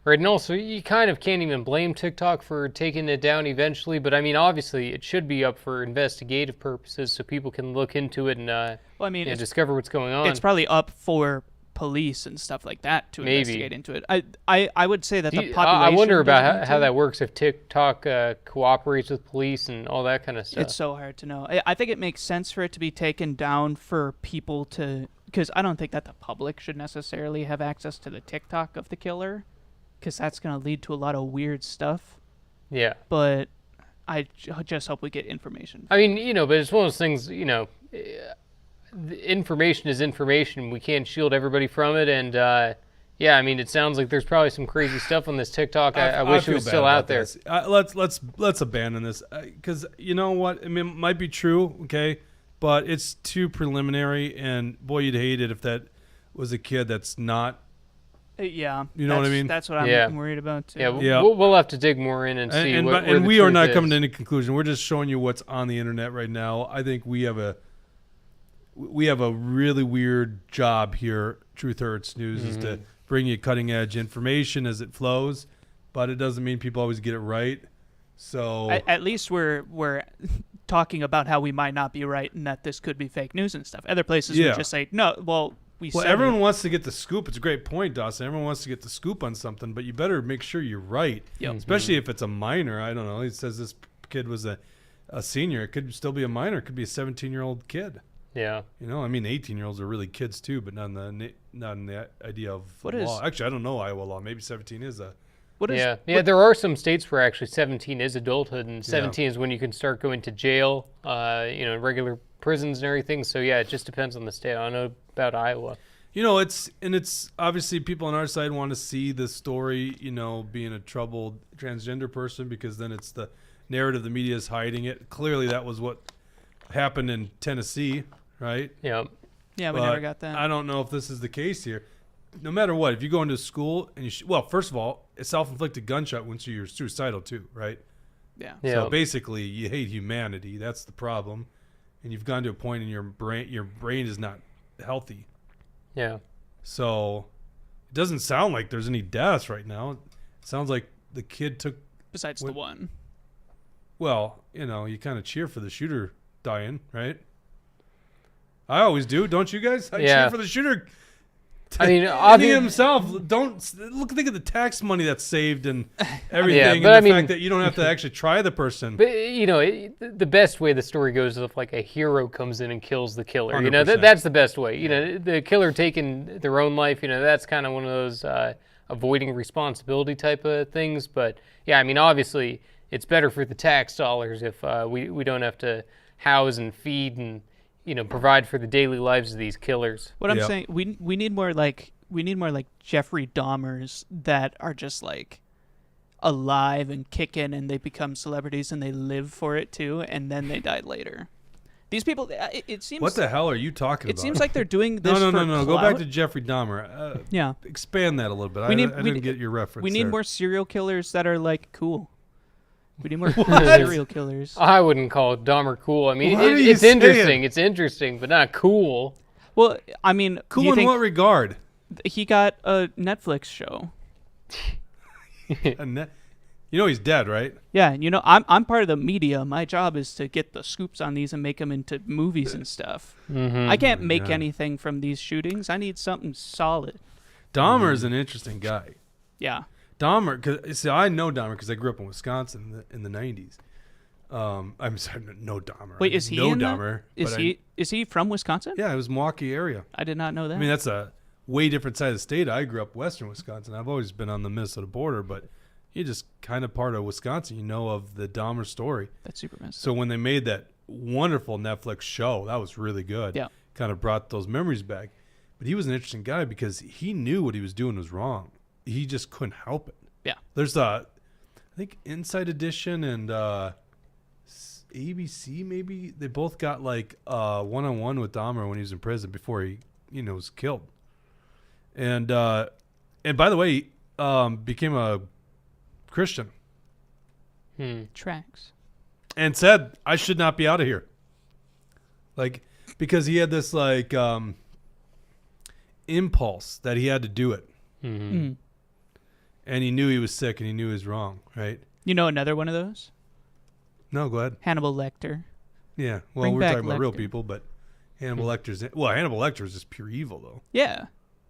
Speaker 2: Right, and also you kind of can't even blame TikTok for taking it down eventually, but I mean, obviously it should be up for investigative purposes so people can look into it and
Speaker 3: Well, I mean, it's
Speaker 2: discover what's going on.
Speaker 3: it's probably up for police and stuff like that to
Speaker 2: Maybe.
Speaker 3: investigate into it. I would say that the
Speaker 2: I
Speaker 3: population.
Speaker 2: wonder about
Speaker 3: doesn't need
Speaker 2: how
Speaker 3: to.
Speaker 2: that works if TikTok cooperates with police and all that kind of stuff.
Speaker 3: It's so hard to know. I think it makes sense for it to be taken down for people to, because I don't think that the public should necessarily have access to the TikTok of the killer, because that's going to lead to a lot of weird stuff.
Speaker 2: Yeah.
Speaker 3: But I just hope we get information.
Speaker 2: I mean, but it's one of those things, the information is information. We can't shield everybody from it. And, Yeah, I mean, it sounds like there's probably some crazy stuff on this TikTok. I wish it
Speaker 1: feel
Speaker 2: was
Speaker 1: bad
Speaker 2: still
Speaker 1: about
Speaker 2: out there.
Speaker 1: this. Let's abandon this because you know what? I mean, it might be true, okay, but it's too preliminary, and boy, you'd hate it if that was a kid that's not.
Speaker 3: Yeah.
Speaker 1: You know what I mean?
Speaker 3: That's what I'm
Speaker 2: Yeah.
Speaker 3: worried about, too.
Speaker 2: Yeah,
Speaker 1: Yeah.
Speaker 2: we'll have to dig more in and see
Speaker 1: And
Speaker 2: where the
Speaker 1: we are
Speaker 2: truth
Speaker 1: not
Speaker 2: is.
Speaker 1: coming to any conclusion. We're just showing you what's on the internet right now. I think we have a really weird job here. Truth Hurts News is to bring you cutting edge information as it flows, but it doesn't mean people always get it right. So
Speaker 3: At least we're talking about how we might not be right and that this could be fake news and stuff. Other places
Speaker 1: Yeah.
Speaker 3: would just say, no, well, said
Speaker 1: everyone
Speaker 3: it.
Speaker 1: wants to get the scoop. It's a great point, Dawson. Everyone wants to get the scoop on something, but you better make sure you're right.
Speaker 3: Yep.
Speaker 1: Especially if it's a minor. I don't know. He says this kid was a senior. It could still be a minor. It could be a 17-year-old kid.
Speaker 2: Yeah.
Speaker 1: You know, I mean, 18-year-olds are really kids too, but not in the idea of
Speaker 3: What
Speaker 1: law.
Speaker 3: is-
Speaker 1: Actually, I don't know Iowa law. Maybe 17 is a.
Speaker 3: What is,
Speaker 2: Yeah, there are some states where actually 17 is adulthood, and 17 is when you can start going to jail, regular prisons and everything. So, yeah, it just depends on the state. I don't know about Iowa.
Speaker 1: You know, it's obviously people on our side want to see the story, you know, being a troubled transgender person because then it's the narrative the media is hiding it. Clearly, that was what happened in Tennessee, right?
Speaker 2: Yeah.
Speaker 3: Yeah, we
Speaker 1: But
Speaker 3: never got that.
Speaker 1: I don't know if this is the case here. No matter what, if you go into school and well, first of all, a self-inflicted gunshot wounds you're suicidal too, right?
Speaker 3: Yeah.
Speaker 2: Yeah.
Speaker 1: So basically, you hate humanity. That's the problem, and you've gone to a point in your brain is not healthy.
Speaker 2: Yeah.
Speaker 1: So it doesn't sound like there's any deaths right now. It sounds like the kid took.
Speaker 3: Besides the one.
Speaker 1: Well, you know, you kind of cheer for the shooter dying, right? I always do, don't you guys? I
Speaker 2: Yeah.
Speaker 1: cheer for the shooter.
Speaker 2: I mean,
Speaker 1: Ending
Speaker 2: obviously,
Speaker 1: himself. Don't think of the tax money that's saved and everything,
Speaker 2: Yeah,
Speaker 1: and
Speaker 2: but
Speaker 1: the
Speaker 2: I mean-
Speaker 1: fact that you don't have to actually try the person.
Speaker 2: but you know, the best way the story goes is if like a hero comes in and kills the killer. You know,
Speaker 1: 100%.
Speaker 2: that's the best way. You know, the killer taking their own life. You know, that's kind of one of those avoiding responsibility type of things. But yeah, I mean, obviously, it's better for the tax dollars if we don't have to house and feed and provide for the daily lives of these killers.
Speaker 3: What I'm
Speaker 1: Yep.
Speaker 3: saying, we need more like Jeffrey Dahmers that are just like alive and kicking, and they become celebrities and they live for it too, and then they die later. These people, it seems.
Speaker 1: What the hell are you talking about?
Speaker 3: It seems like they're doing this.
Speaker 1: no.
Speaker 3: for
Speaker 1: Go back
Speaker 3: clout.
Speaker 1: to Jeffrey Dahmer.
Speaker 3: Yeah.
Speaker 1: Expand that a little bit. I
Speaker 3: We
Speaker 1: didn't get your reference.
Speaker 3: We need
Speaker 1: there.
Speaker 3: more serial killers that are like cool. We need more serial killers.
Speaker 2: I wouldn't call Dahmer cool. I mean,
Speaker 1: What are you
Speaker 2: it's
Speaker 1: saying?
Speaker 2: interesting. It's interesting, but not cool.
Speaker 3: Well, I mean,
Speaker 1: Cool
Speaker 3: you
Speaker 1: in
Speaker 3: think
Speaker 1: what regard?
Speaker 3: he got a Netflix show?
Speaker 1: You know he's dead, right?
Speaker 3: Yeah, I'm part of the media. My job is to get the scoops on these and make them into movies and stuff. I can't make
Speaker 1: God.
Speaker 3: anything from these shootings. I need something solid.
Speaker 1: Dahmer is an interesting guy.
Speaker 3: Yeah.
Speaker 1: Dahmer, cause see, I know Dahmer because I grew up in Wisconsin in the 90s. I'm sorry, no Dahmer.
Speaker 3: Wait, is he
Speaker 1: no
Speaker 3: in the-
Speaker 1: Dahmer?
Speaker 3: Is he from Wisconsin?
Speaker 1: Yeah, it was Milwaukee area.
Speaker 3: I did not know that.
Speaker 1: I mean, that's a way different side of the state. I grew up western Wisconsin. I've always been on the Minnesota border, but you're just kind of part of Wisconsin. You know of the Dahmer story.
Speaker 3: That's super messed
Speaker 1: So when they made that wonderful Netflix show, that was really good.
Speaker 3: Yeah.
Speaker 1: Kind of brought those memories back. But he was an interesting guy because he knew what he was doing was wrong. He just couldn't help it.
Speaker 3: Yeah.
Speaker 1: There's I think Inside Edition and ABC maybe, they both got like one-on-one with Dahmer when he was in prison before he was killed. And by the way, became a Christian
Speaker 3: Tracks.
Speaker 1: and said, I should not be out of here. Like, because he had this like impulse that he had to do it.
Speaker 3: Mm.
Speaker 1: And he knew he was sick and he knew he was wrong, right?
Speaker 3: You know another one of those?
Speaker 1: No, go ahead.
Speaker 3: Hannibal Lecter.
Speaker 1: Yeah. Well,
Speaker 3: Bring
Speaker 1: we're
Speaker 3: back
Speaker 1: talking about real
Speaker 3: Lecter.
Speaker 1: people, but Hannibal Lecter's Hannibal Lecter is just pure evil though.
Speaker 3: Yeah.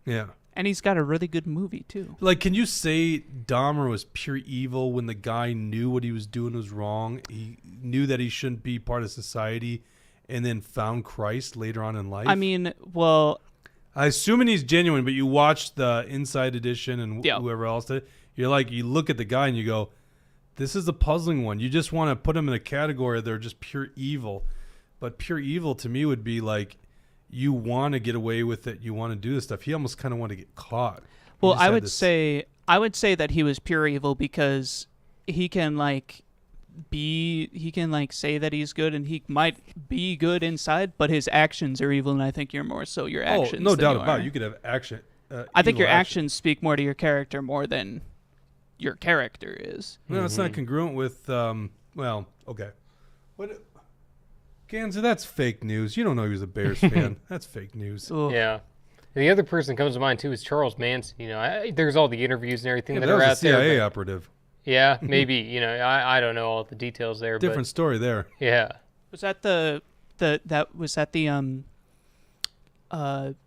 Speaker 1: Yeah.
Speaker 3: And he's got a really good movie too.
Speaker 1: Like, can you say Dahmer was pure evil when the guy knew what he was doing was wrong? He knew that he shouldn't be part of society and then found Christ later on in life?
Speaker 3: I mean, well,
Speaker 1: I assuming he's genuine, but you watched the Inside Edition and
Speaker 3: Yeah.
Speaker 1: whoever else did. You're like, you look at the guy and you go, this is a puzzling one. You just want to put him in a category they're just pure evil. But pure evil to me would be like, you want to get away with it. You want to do this stuff. He almost kind of want to get caught.
Speaker 3: Well,
Speaker 1: just
Speaker 3: I
Speaker 1: had
Speaker 3: would
Speaker 1: this-
Speaker 3: say that he was pure evil because he can say that he's good and he might be good inside, but his actions are evil, and I think you're more so your actions.
Speaker 1: no
Speaker 3: than
Speaker 1: doubt
Speaker 3: you
Speaker 1: about
Speaker 3: are.
Speaker 1: it. You could have action.
Speaker 3: I think
Speaker 1: evil
Speaker 3: your
Speaker 1: action.
Speaker 3: actions speak more to your character more than your character is.
Speaker 1: No, it's not congruent with. Well, okay. What? Ganser, that's fake news. You don't know he was a Bears fan. That's fake news.
Speaker 3: Ugh.
Speaker 2: Yeah. The other person that comes to mind too is Charles Manson. There's all the interviews and everything
Speaker 1: Yeah,
Speaker 2: that
Speaker 1: that
Speaker 2: are
Speaker 1: was a
Speaker 2: out there.
Speaker 1: CIA
Speaker 2: but-
Speaker 1: operative.
Speaker 2: Yeah, maybe. I don't know all the details there.
Speaker 1: Different story there.
Speaker 2: But yeah.
Speaker 3: Was that the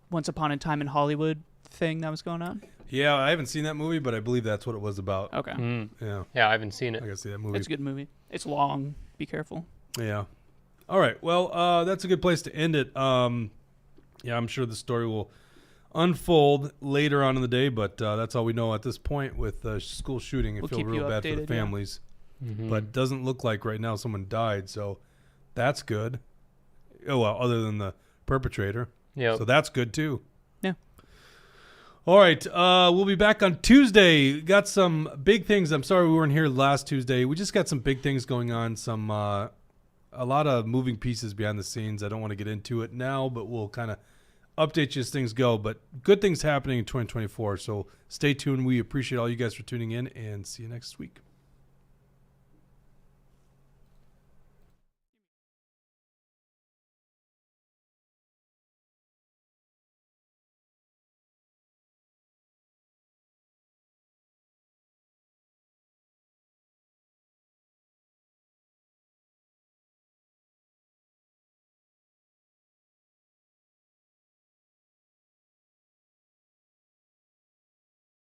Speaker 3: Once Upon a Time in Hollywood thing that was going on?
Speaker 1: Yeah, I haven't seen that movie, but I believe that's what it was about.
Speaker 3: Okay.
Speaker 1: Yeah,
Speaker 2: Yeah, I haven't seen
Speaker 1: I
Speaker 2: it.
Speaker 1: gotta see that movie.
Speaker 3: It's a good movie. It's long. Be careful.
Speaker 1: Yeah. All right. Well, that's a good place to end it. Yeah, I'm sure the story will unfold later on in the day, but that's all we know at this point with school shooting. I
Speaker 3: We'll
Speaker 1: feel
Speaker 3: keep
Speaker 1: real
Speaker 3: you
Speaker 1: bad for the
Speaker 3: updated, yeah.
Speaker 1: families, but it doesn't look like right now someone died, so that's good. Oh well, other than the perpetrator.
Speaker 2: Yep.
Speaker 1: So that's good too.
Speaker 3: Yeah.
Speaker 1: All right, we'll be back on Tuesday. Got some big things. I'm sorry we weren't here last Tuesday. We just got some big things going on. Some a lot of moving pieces behind the scenes. I don't want to get into it now, but we'll kind of update you as things go. But good things happening in 2024. So stay tuned. We appreciate all you guys for tuning in, and see you next week.